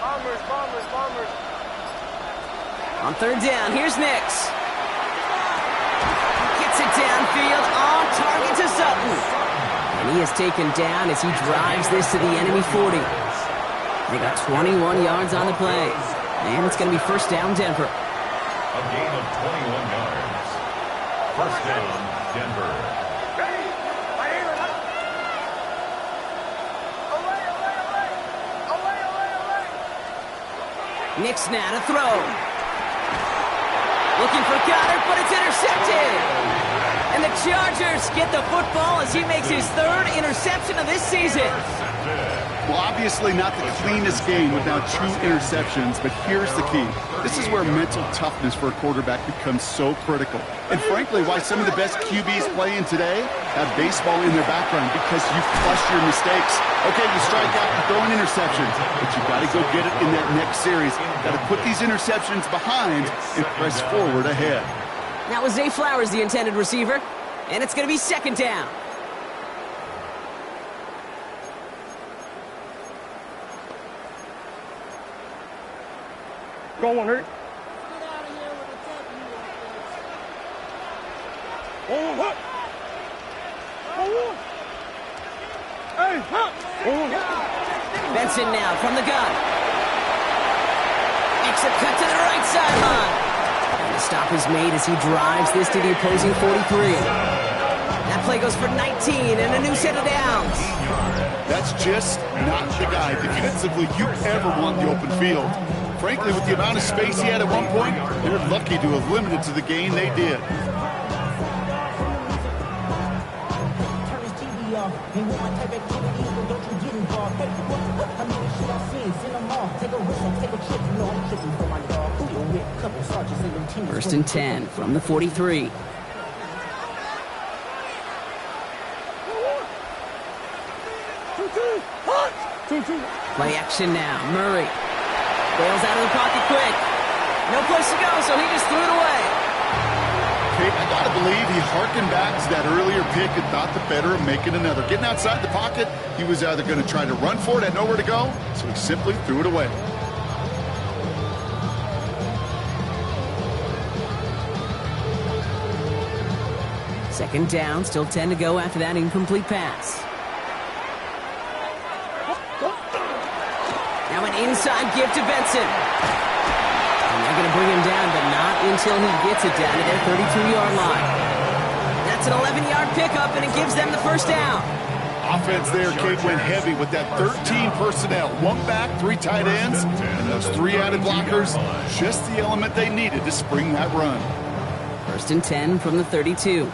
Bombers. On 3rd down, here's Nix. Gets it downfield, on target to Sutton. And he is taken down as he drives this to the enemy 40. They got 21 yards on the play. And it's going to be first down, Denver. A gain of 21 yards. First down, Denver. Ready? My aim is up. Away, away, away. Away, away, away. Nick's now to throw. Looking for Goddard, but it's intercepted. And the Chargers get the football as he makes his third interception of this season. Well, obviously not the cleanest game without 2 interceptions, but here's the key. This is where mental toughness for a quarterback becomes so critical. And frankly, why some of the best QBs playing today have baseball in their background, because you flush your mistakes. Okay, you strike out and throw an interception, but you got to go get it in that next series. Got to put these interceptions behind and press forward ahead. That was Zay Flowers, the intended receiver. And it's going to be second down. Go on, hurt. Benson now from the gun. Makes a cut to the right sideline. And the stop is made as he drives this to the opposing 43. That play goes for 19 and a new set of downs. That's just not the guy defensively you ever want in the open field. Frankly, with the amount of space he had at one point, they're lucky to have limited to the gain they did. First and 10 from the 43. Play action now. Murray bails out of the pocket quick. No place to go, so he just threw it away. Okay, I gotta believe he harkened back to that earlier pick and thought the better of making another. Getting outside the pocket, he was either going to try to run for it, had nowhere to go, so he simply threw it away. Second down, still 10 to go after that incomplete pass. Now an inside give to Benson. And they're going to bring him down, but not until he gets it down to their 32-yard line. That's an 11-yard pickup, and it gives them the first down. Offense there, Kate, went heavy with that 13 personnel. 1 back, 3 tight ends, and those 3 added blockers. Just the element they needed to spring that run. First and 10 from the 32.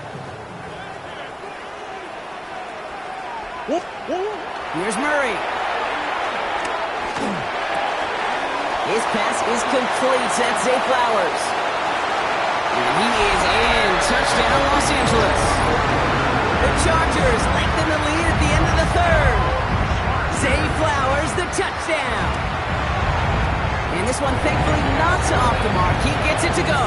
Here's Murray. His pass is complete. That's Zay Flowers. And he is in. Touchdown, Los Angeles. The Chargers lengthen the lead at the end of the third. Zay Flowers, the touchdown. And this one, thankfully, not off the mark. He gets it to go.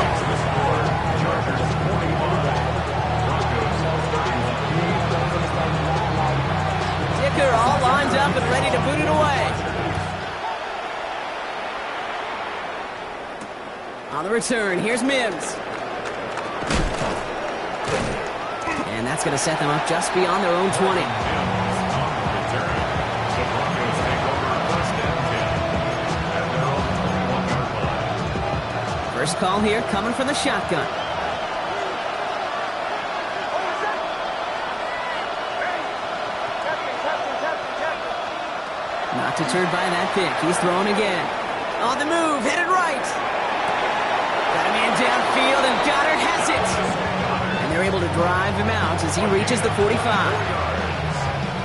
Dicker all lined up and ready to boot it away. On the return, here's Mims. And that's going to set them up just beyond their own 20. First call here coming from the shotgun. Not deterred by that pick. He's throwing again. On the move, headed right. Got a man downfield, and Goddard has it. And they're able to drive him out as he reaches the 45.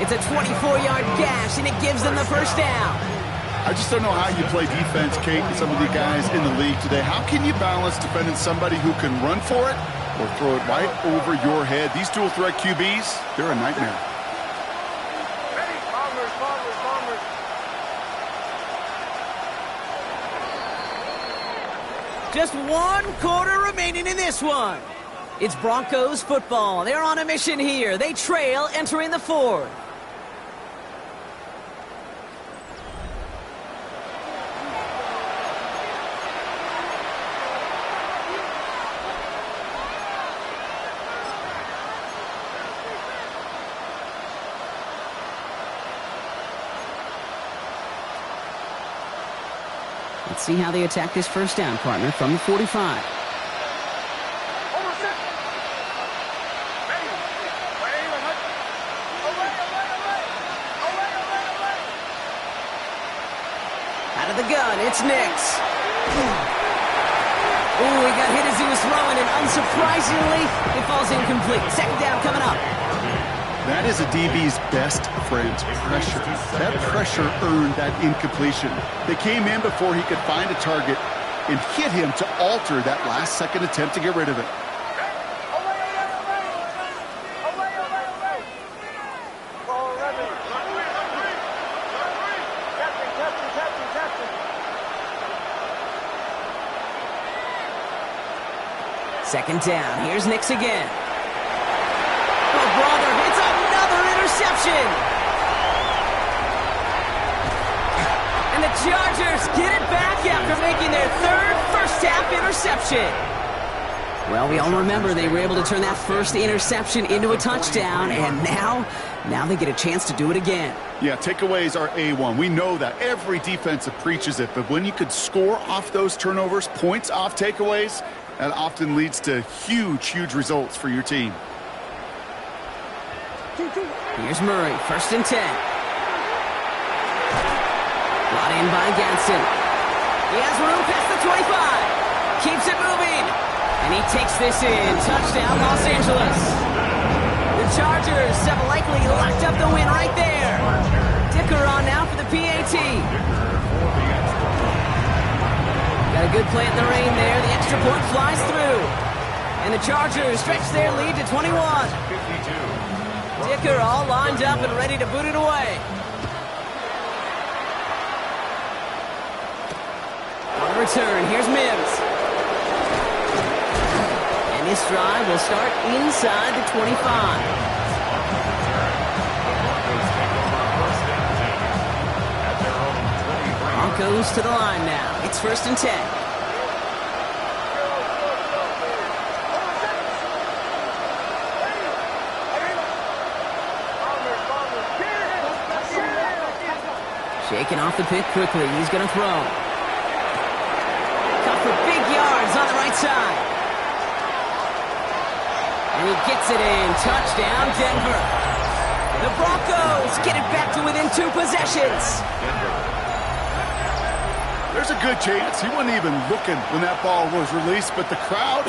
It's a 24-yard gash, and it gives them the first down. I just don't know how you play defense, Kate, and some of the guys in the league today. How can you balance defending somebody who can run for it or throw it right over your head? These dual threat QBs, they're a nightmare. Ready? Bombers, bombers, bombers. Just 1 quarter remaining in this one. It's Broncos football. They're on a mission here. They trail entering the fourth. Let's see how they attack this first down, partner, from the 45. Out of the gun, it's Nix. Ooh, he got hit as he was throwing, and unsurprisingly, it falls incomplete. Second down coming up. That is a DB's best friend, pressure. That pressure earned that incompletion. They came in before he could find a target and hit him to alter that last-second attempt to get rid of it. Second down. Here's Nix again. Oh, brother, it's another interception. And the Chargers get it back after making their third first-half interception. Well, we all remember they were able to turn that first interception into a touchdown, and now they get a chance to do it again. Yeah, takeaways are A1. We know that. Every defensive preaches it, but when you could score off those turnovers, points off takeaways, that often leads to huge results for your team. Here's Murray, 1st and 10. Brought in by Ganson. He has room past the 25. Keeps it moving. And he takes this in. Touchdown, Los Angeles. The Chargers have likely locked up the win right there. Dicker on now for the PAT. Got a good play in the rain there. The extra point flies through. And the Chargers stretch their lead to 21. Dicker all lined up and ready to boot it away. On return, here's Mims. And this drive will start inside the 25. Broncos to the line now. It's 1st and 10. Shaking off the pick quickly. He's going to throw. Cut for big yards on the right side. And he gets it in. Touchdown, Denver. The Broncos get it back to within 2 possessions. There's a good chance he wasn't even looking when that ball was released, but the crowd,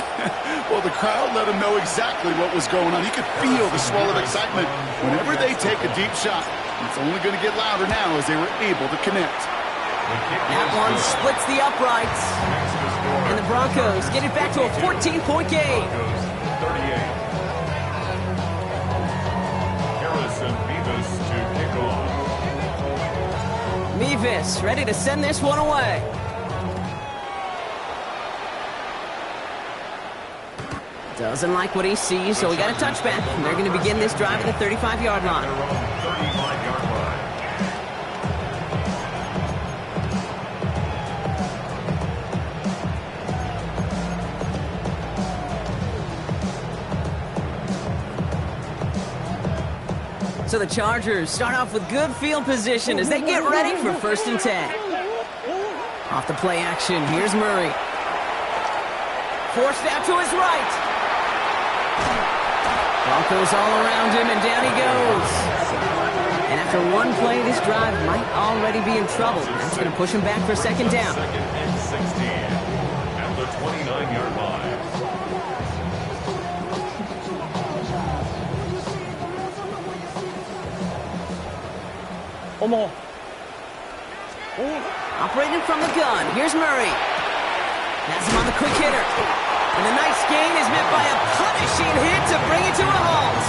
well, the crowd let him know exactly what was going on. You could feel the swell of excitement whenever they take a deep shot. It's only going to get louder now as they were able to connect. That one splits the uprights. And the Broncos get it back to a 14-point game. 38. Harrison Beavis to kick off. Mevis ready to send this one away. Doesn't like what he sees, so we got a touchback. And they're going to begin this drive at the 35-yard line. 35-yard line. So the Chargers start off with good field position as they get ready for 1st and 10. Off the play action, here's Murray. Forced out to his right. Broncos all around him, and down he goes. And after one play, this drive might already be in trouble. That's going to push him back for 2nd down. 2nd and 16 at the 29-yard line. Operating from the gun, here's Murray. Has him on the quick hitter. And the nice gain is met by a punishing hit to bring it to a halt.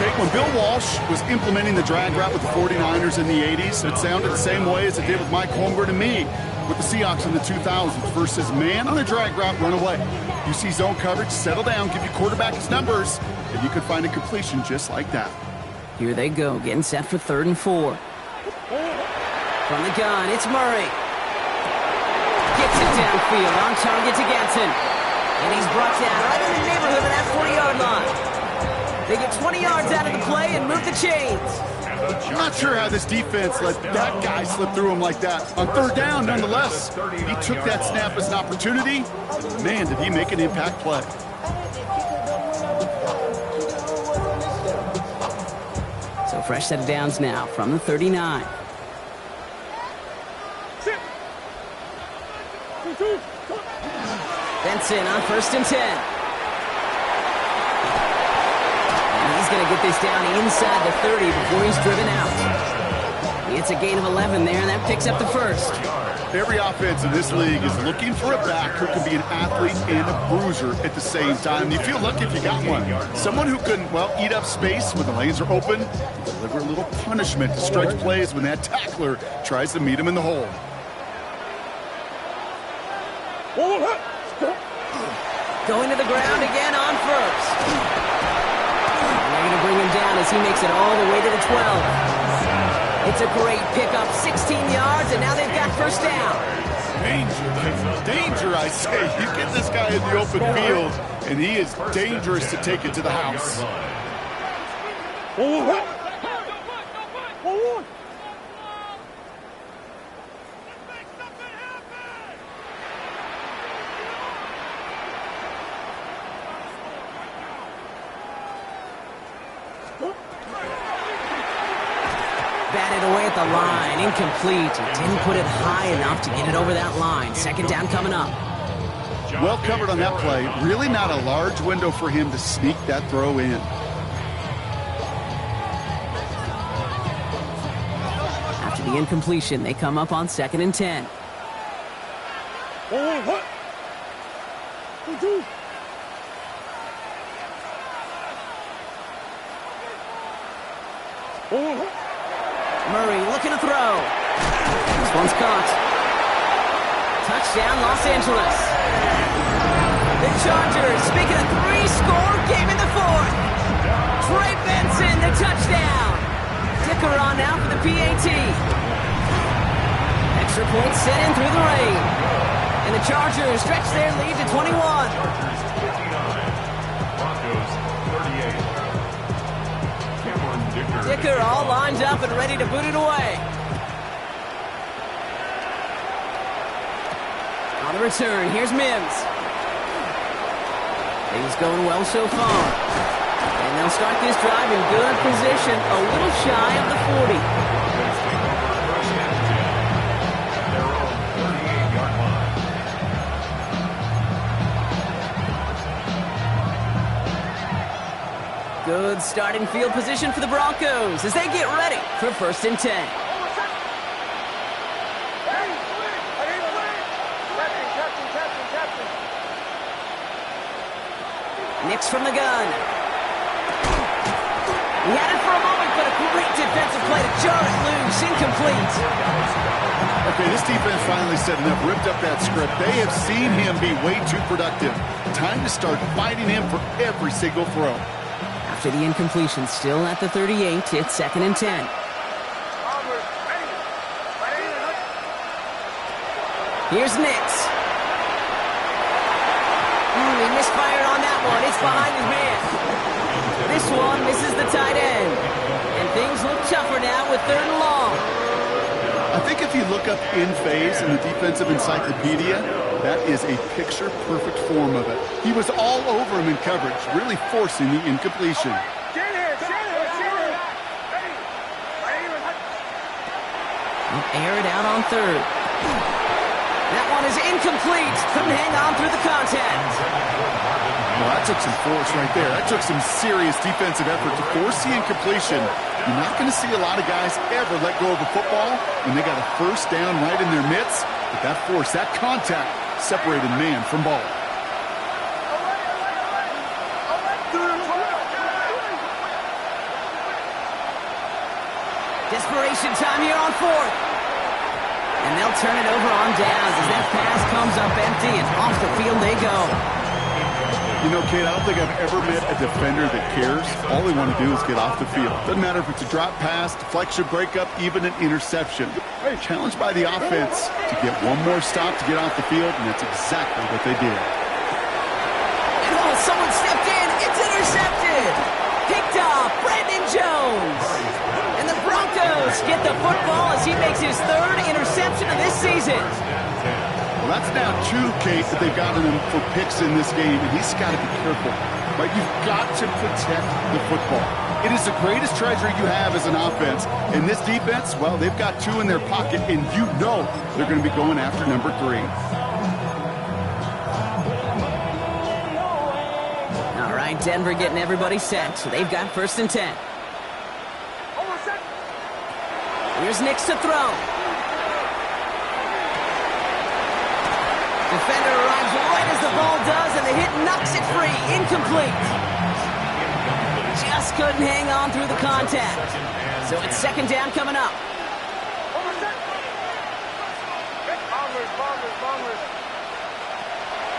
Jake, when Bill Walsh was implementing the drag route with the 49ers in the 80s, it sounded the same way as it did with Mike Holmgren and me with the Seahawks in the 2000s versus man on a drag route, run away. You see zone coverage, settle down, give your quarterback his numbers, and you could find a completion just like that. Here they go, getting set for 3rd and 4. From the gun, it's Murray. Gets it downfield, on target to Ganson. And he's brought down right in the neighborhood of that 40-yard line. They get 20 yards out of the play and move the chains. I'm not sure how this defense let that guy slip through him like that. On third down, nonetheless, he took that snap as an opportunity. Man, did he make an impact play. So fresh set of downs now from the 39. Benson on 1st and 10. He's going to get this down inside the 30 before he's driven out. It's a gain of 11 there, and that picks up the first. Every offense in this league is looking for a back who can be an athlete and a bruiser at the same time. You feel lucky if you got one. Someone who can, well, eat up space when the lanes are open, deliver a little punishment to stretch plays when that tackler tries to meet him in the hole. Going to the ground again on 1st. They're going to bring him down as he makes it all the way to the 12. It's a great pickup, 16 yards, and now they've got 1st down. Danger, I say. You get this guy in the open field, and he is dangerous to take it to the house. Batted away at the line, incomplete. He didn't put it high enough to get it over that line. 2nd down coming up. Well covered on that play. Really not a large window for him to sneak that throw in. After the incompletion, they come up on 2nd and 10. Murray looking to throw. This one's caught. Touchdown, Los Angeles. The Chargers making a 3-score game in the 4th. Trey Benson, the touchdown. Dicker on now for the PAT. Extra point set in through the rain. And the Chargers stretch their lead to 21. Broncos 38. Dicker all lined up and ready to boot it away. On the return, here's Mims. Things going well so far. And they'll start this drive in good position, a little shy of the 40. Their own 38-yard line. Good starting field position for the Broncos as they get ready for 1st and 10. Nix from the gun. He had it for a moment, but a great defensive play to jar it loose, incomplete. Okay, this defense finally set enough, ripped up that script. They have seen him be way too productive. Time to start fighting him for every single throw. After the incompletion, still at the 38, it's 2nd and 10. Here's Nix. He misfired on that one. It's behind his man. This one misses the tight end. And things look tougher now with 3rd and long. I think if you look up in phase in the defensive encyclopedia, that is a picture-perfect form of it. He was all over him in coverage, really forcing the incompletion. Air it out on 3rd. That one is incomplete. Couldn't hang on through the contact. Well, that took some force right there. That took some serious defensive effort to force the incompletion. You're not going to see a lot of guys ever let go of a football when they got a 1st down right in their midst. But that force, that contact, separated man from ball. Desperation time here on 4th. And they'll turn it over on downs as that pass comes up empty and off the field they go. You know, Kate, I don't think I've ever met a defender that cares. All they want to do is get off the field. Doesn't matter if it's a drop pass, deflection, breakup, even an interception. Challenged by the offense to get one more stop to get off the field, and that's exactly what they did. And someone stepped in. It's intercepted. He picked off. Brandon Jones. And the Broncos get the football as he makes his third interception of this season. Well, that's now 2, Kate, that they've gotten him for picks in this game, and he's got to be careful. Right? You've got to protect the football. It is the greatest treasure you have as an offense. And this defense, well, they've got 2 in their pocket, and you know they're going to be going after number 3. All right, Denver getting everybody set. So they've got 1st and 10. Here's Nix to throw. Defender arrives right as the ball does, and the hit knocks it free. Incomplete. Just couldn't hang on through the contact. So it's 2nd down coming up.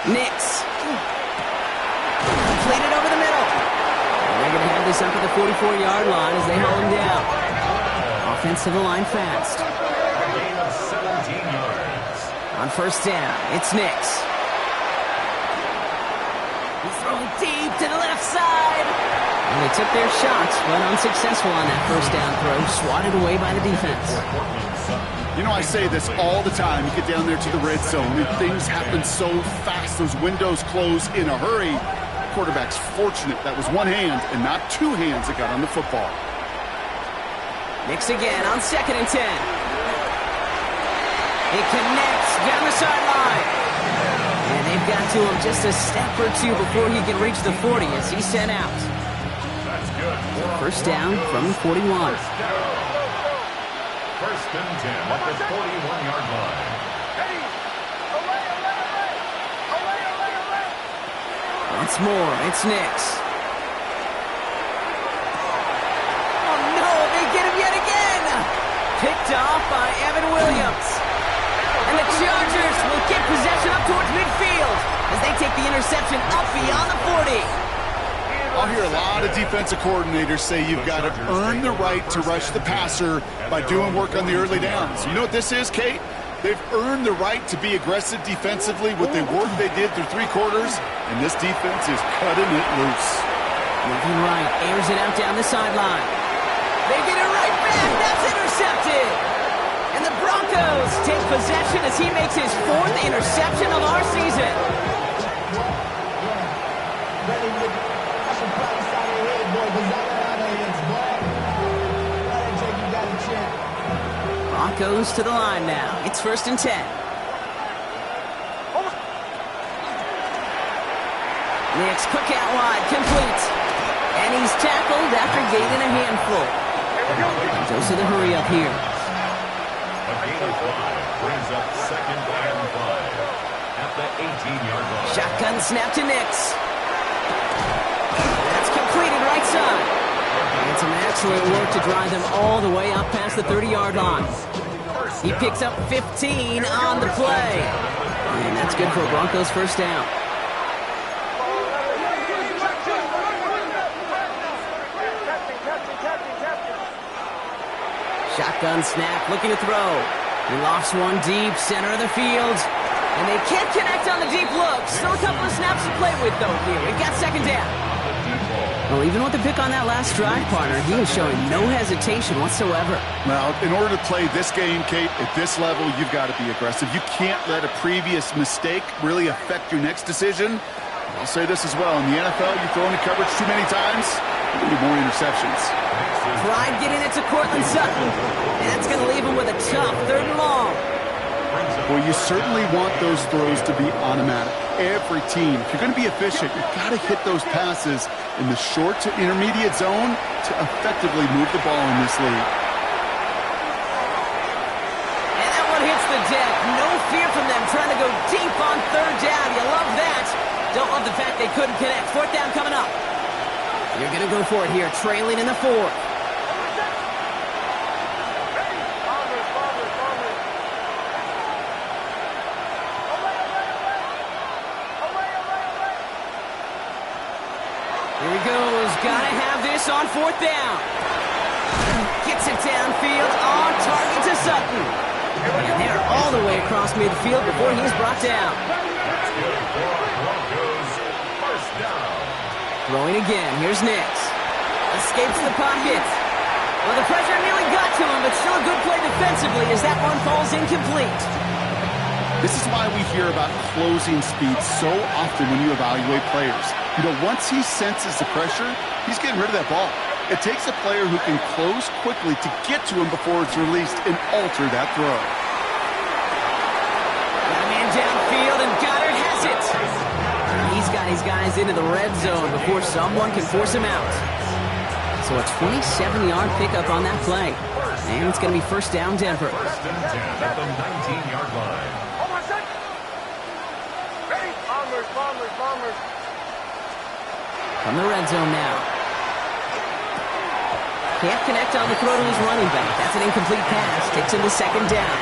Nix. Completed over the middle. And they're going to have this up at the 44-yard line as they hold him down. Offensive line fast. Gain of 17 yards. On 1st down, it's Nix. He's throwing deep to the left side. And they took their shots, but unsuccessful on that 1st down throw, swatted away by the defense. You know, I say this all the time. You get down there to the red zone, and things happen so fast. Those windows close in a hurry. Quarterback's fortunate that was 1 hand and not 2 hands that got on the football. Nix again on 2nd and 10. It connects down the sideline. And they've got to him just a step or 2 before he can reach the 40 as he's sent out. That's good. 1st down from the 41. 1st and 10 at the 41-yard line. Once more, it's Nix. Oh no, they get him yet again! Picked off by Evan Williams. And the Chargers will get possession up towards midfield as they take the interception up beyond the 40. I'll hear a lot of defensive coordinators say you've got to earn the right to rush the passer by doing work on the early downs. You know what this is, Kate? They've earned the right to be aggressive defensively with the work they did through 3 quarters, and this defense is cutting it loose. Moving right, airs it out down the sideline. They get it right back. That's intercepted. And the Broncos take possession as he makes his 4th interception of our season. Broncos to the line now. It's 1st and 10. Nix, quick out wide, complete. And he's tackled after gaining a handful. Goes to the hurry up here. A gain of 5 brings up 2nd and 5 at the 18-yard line. Shotgun snap to Nix. That's completed right side. And some excellent work to drive them all the way up past the 30-yard line. He picks up 15 on the play. And that's good for a Broncos 1st down. Shotgun snap, looking to throw. He lofts one deep, center of the field. And they can't connect on the deep look. Still a couple of snaps to play with, though, here. We've got 2nd down. Well, even with the pick on that last drive, partner, he was showing no hesitation whatsoever. Well, in order to play this game, Kate, at this level, you've got to be aggressive. You can't let a previous mistake really affect your next decision. I'll say this as well. In the NFL, you throw into coverage too many times, you're going to get more interceptions. Pride getting it to Cortland Sutton. And that's going to leave him with a tough 3rd and long. Well, you certainly want those throws to be automatic. Every team, if you're going to be efficient, you've got to hit those passes in the short to intermediate zone to effectively move the ball in this league. And that one hits the deck. No fear from them trying to go deep on 3rd down. You love that. Don't love the fact they couldn't connect. 4th down coming up. You're going to go for it here, trailing in the 4th. Here he goes. Gotta have this on 4th down. Gets it downfield on target to Sutton. And they're all the way across midfield before he's brought down. That's good for Broncos. 1st down. Throwing again. Here's Nix. Escapes the pocket. Well, the pressure nearly got to him, but still a good play defensively as that one falls incomplete. This is why we hear about closing speed so often when you evaluate players. You know, once he senses the pressure, he's getting rid of that ball. It takes a player who can close quickly to get to him before it's released and alter that throw. Got a man downfield, and Goddard has it. He's got his guys into the red zone before someone can force him out. So a 27-yard pickup on that play. And it's going to be first down, Denver. First and 10 at the 19-yard line. Almost set. Ready? Bombers, bombers, bombers. From the red zone now. Can't connect on the throw to his running back. That's an incomplete pass. Takes him to second down.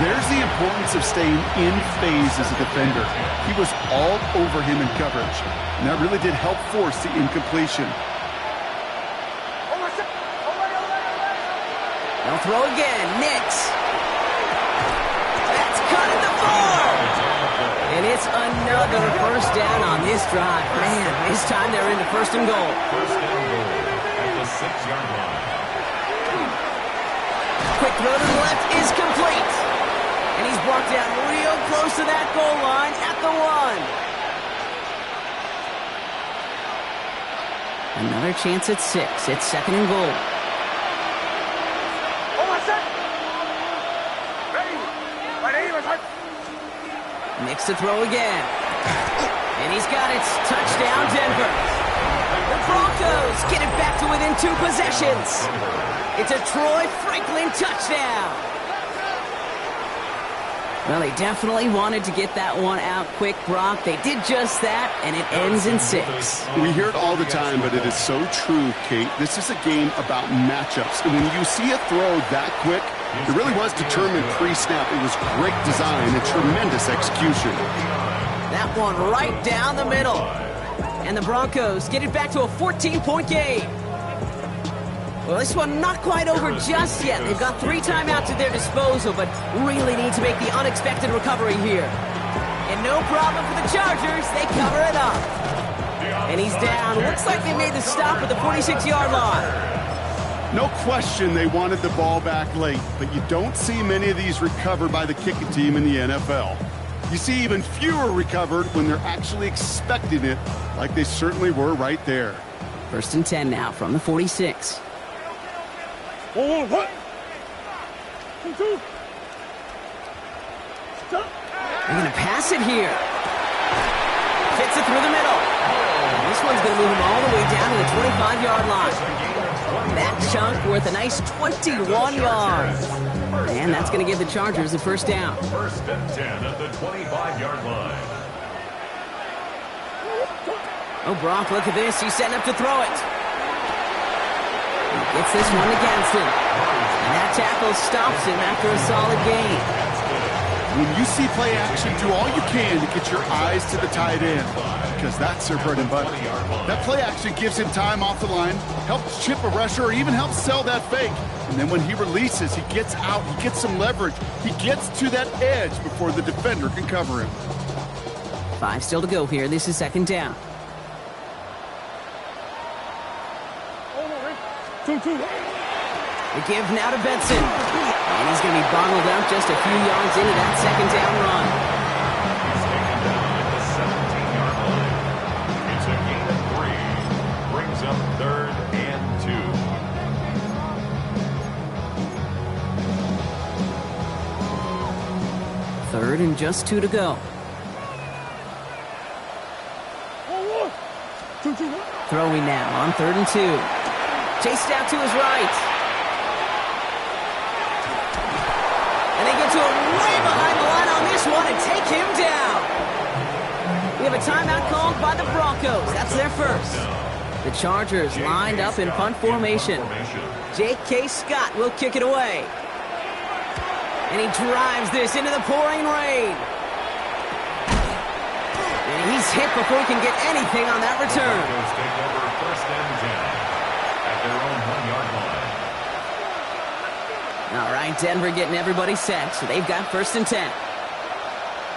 There's the importance of staying in phase as a defender. He was all over him in coverage, and that really did help force the incompletion. Almost set. They'll throw again. Nix. That's cut at the 4. And it's another first down on this drive. Man, this time they're into first and goal. First and goal at the 6-yard line. Quick throw to the left is complete. And he's brought down real close to that goal line at the 1. Another chance at 6. It's second and goal. Almost set. Ready? My name is Hunt. Mix to throw again. And he's got it. Touchdown, Denver. The Broncos get it back to within 2 possessions. It's a Troy Franklin touchdown. Well, they definitely wanted to get that one out quick, Brock. They did just that, and it ends in 6. We hear it all the time, but it is so true, Kate. This is a game about matchups. And when you see a throw that quick, it really was determined pre-snap. It was great design and tremendous execution. That one right down the middle. And the Broncos get it back to a 14-point game. Well, this one not quite over just yet. They've got 3 timeouts at their disposal, but really need to make the unexpected recovery here. And no problem for the Chargers. They cover it up. And he's down. Looks like they made the stop at the 46-yard line. No question they wanted the ball back late, but you don't see many of these recovered by the kicking team in the NFL. You see even fewer recovered when they're actually expecting it, like they certainly were right there. First and 10 now from the 46. What? 2, 2. Stop. They're going to pass it here. Fits it through the middle. This one's going to move him all the way down to the 25-yard line. That chunk worth a nice 21 yards. And that's going to give the Chargers the first down. First and 10 at the 25-yard line. Oh, Brock, look at this. He's setting up to throw it. He gets this one against him. And that tackle stops him after a solid gain. When you see play action, do all you can to get your eyes to the tight end, because that's their bread and butter. That play action gives him time off the line, helps chip a rusher, or even helps sell that fake. And then when he releases, he gets out, he gets some leverage. He gets to that edge before the defender can cover him. 5 still to go here. This is second down. 2, 2. The give now to Benson. And he's going to be bottled up just a few yards into that second down run. He's taken down at the 17-yard line. It's a gain of 3. Brings up third and 2. Third and just 2 to go. 2, 2. Throwing now on 3rd and 2. Chased out to his right. And they get to him way behind the line on this one and take him down. We have a timeout called by the Broncos. That's their first. The Chargers lined up in punt formation. J.K. Scott will kick it away. And he drives this into the pouring rain. And he's hit before he can get anything on that return. Broncos take over first and 10 at their own 1-yard line. All right, Denver getting everybody set, so they've got first and 10.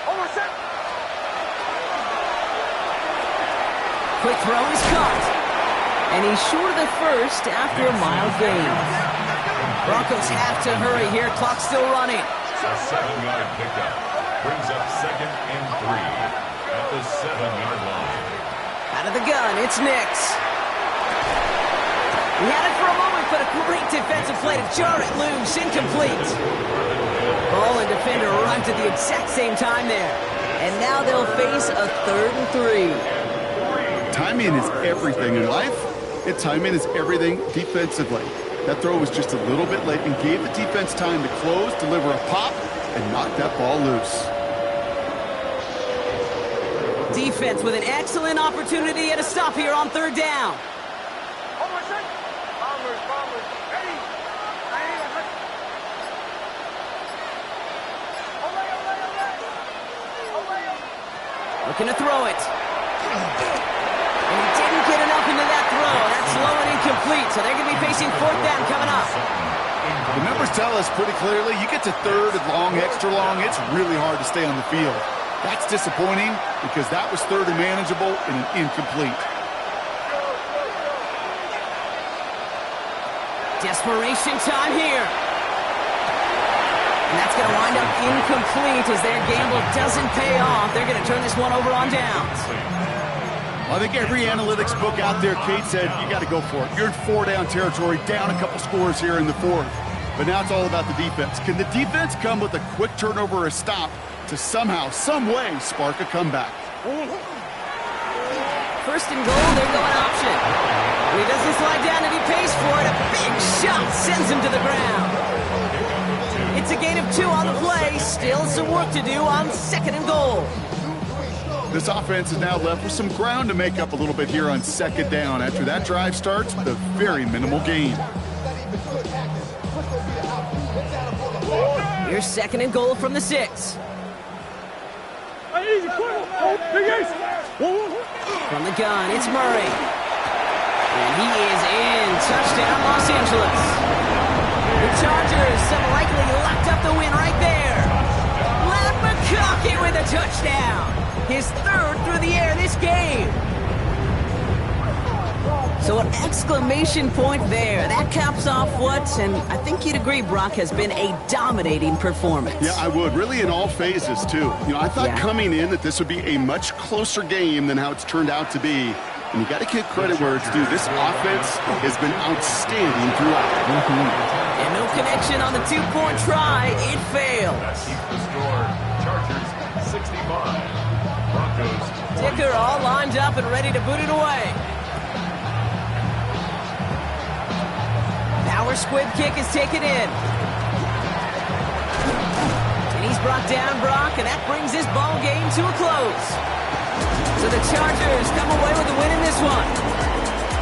Almost set. Quick throw is caught. And he's short of the first after a mild gain. Broncos have to hurry here. Clock's still running. A 7-yard pickup brings up 2nd and 3 at the 7-yard line. Out of the gun, it's Nix. He had it for a moment, but a great defensive play to jar it loose. Incomplete. Ball and defender arrived at the exact same time there. And now they'll face a 3rd and 3. Timing is everything in life. And timing is everything defensively. That throw was just a little bit late and gave the defense time to close, deliver a pop, and knock that ball loose. Defense with an excellent opportunity at a stop here on 3rd down. Looking to throw it. And he didn't get enough into that throw. That's low and incomplete, so they're going to be facing 4th down coming up. The numbers tell us pretty clearly, you get to 3rd and long, extra long, it's really hard to stay on the field. That's disappointing because that was 3rd and manageable and an incomplete. Desperation time here. And that's going to wind up incomplete as their gamble doesn't pay off. They're going to turn this one over on downs. I think every analytics book out there, Kate, said you got to go for it. You're in 4-down territory, down a couple scores here in the 4th. But now it's all about the defense. Can the defense come with a quick turnover or a stop to somehow, some way, spark a comeback? 1st and goal, they're going option. He doesn't slide down and he pays for it. A big shot sends him to the ground. It's a gain of 2 on the play. Still some work to do on 2nd and goal. This offense is now left with some ground to make up a little bit here on 2nd down after that drive starts with a very minimal gain. Here's 2nd and goal from the 6. From the gun, it's Murray. And he is in. Touchdown, Los Angeles. The Chargers some likely locked up the win right there. Let McConkey with a touchdown. His 3rd through the air this game. So an exclamation point there. That caps off what, and I think you'd agree, Brock, has been a dominating performance. Yeah, I would. Really in all phases, too. You know, I thought coming in that this would be a much closer game than how it's turned out to be. And you got to give credit where it's due. This offense has been outstanding throughout. And no connection on the 2-point try. It fails. That keeps the score. Chargers 65. Broncos. Dicker all lined up and ready to boot it away. Power squib kick is taken in. And he's brought down, Brock, and that brings this ball game to a close. So the Chargers come away with a win in this one.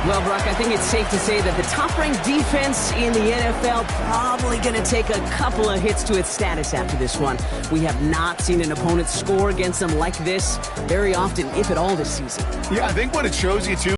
Well, Brock, I think it's safe to say that the top-ranked defense in the NFL probably going to take a couple of hits to its status after this one. We have not seen an opponent score against them like this very often, if at all, this season. Yeah, I think what it shows you, too,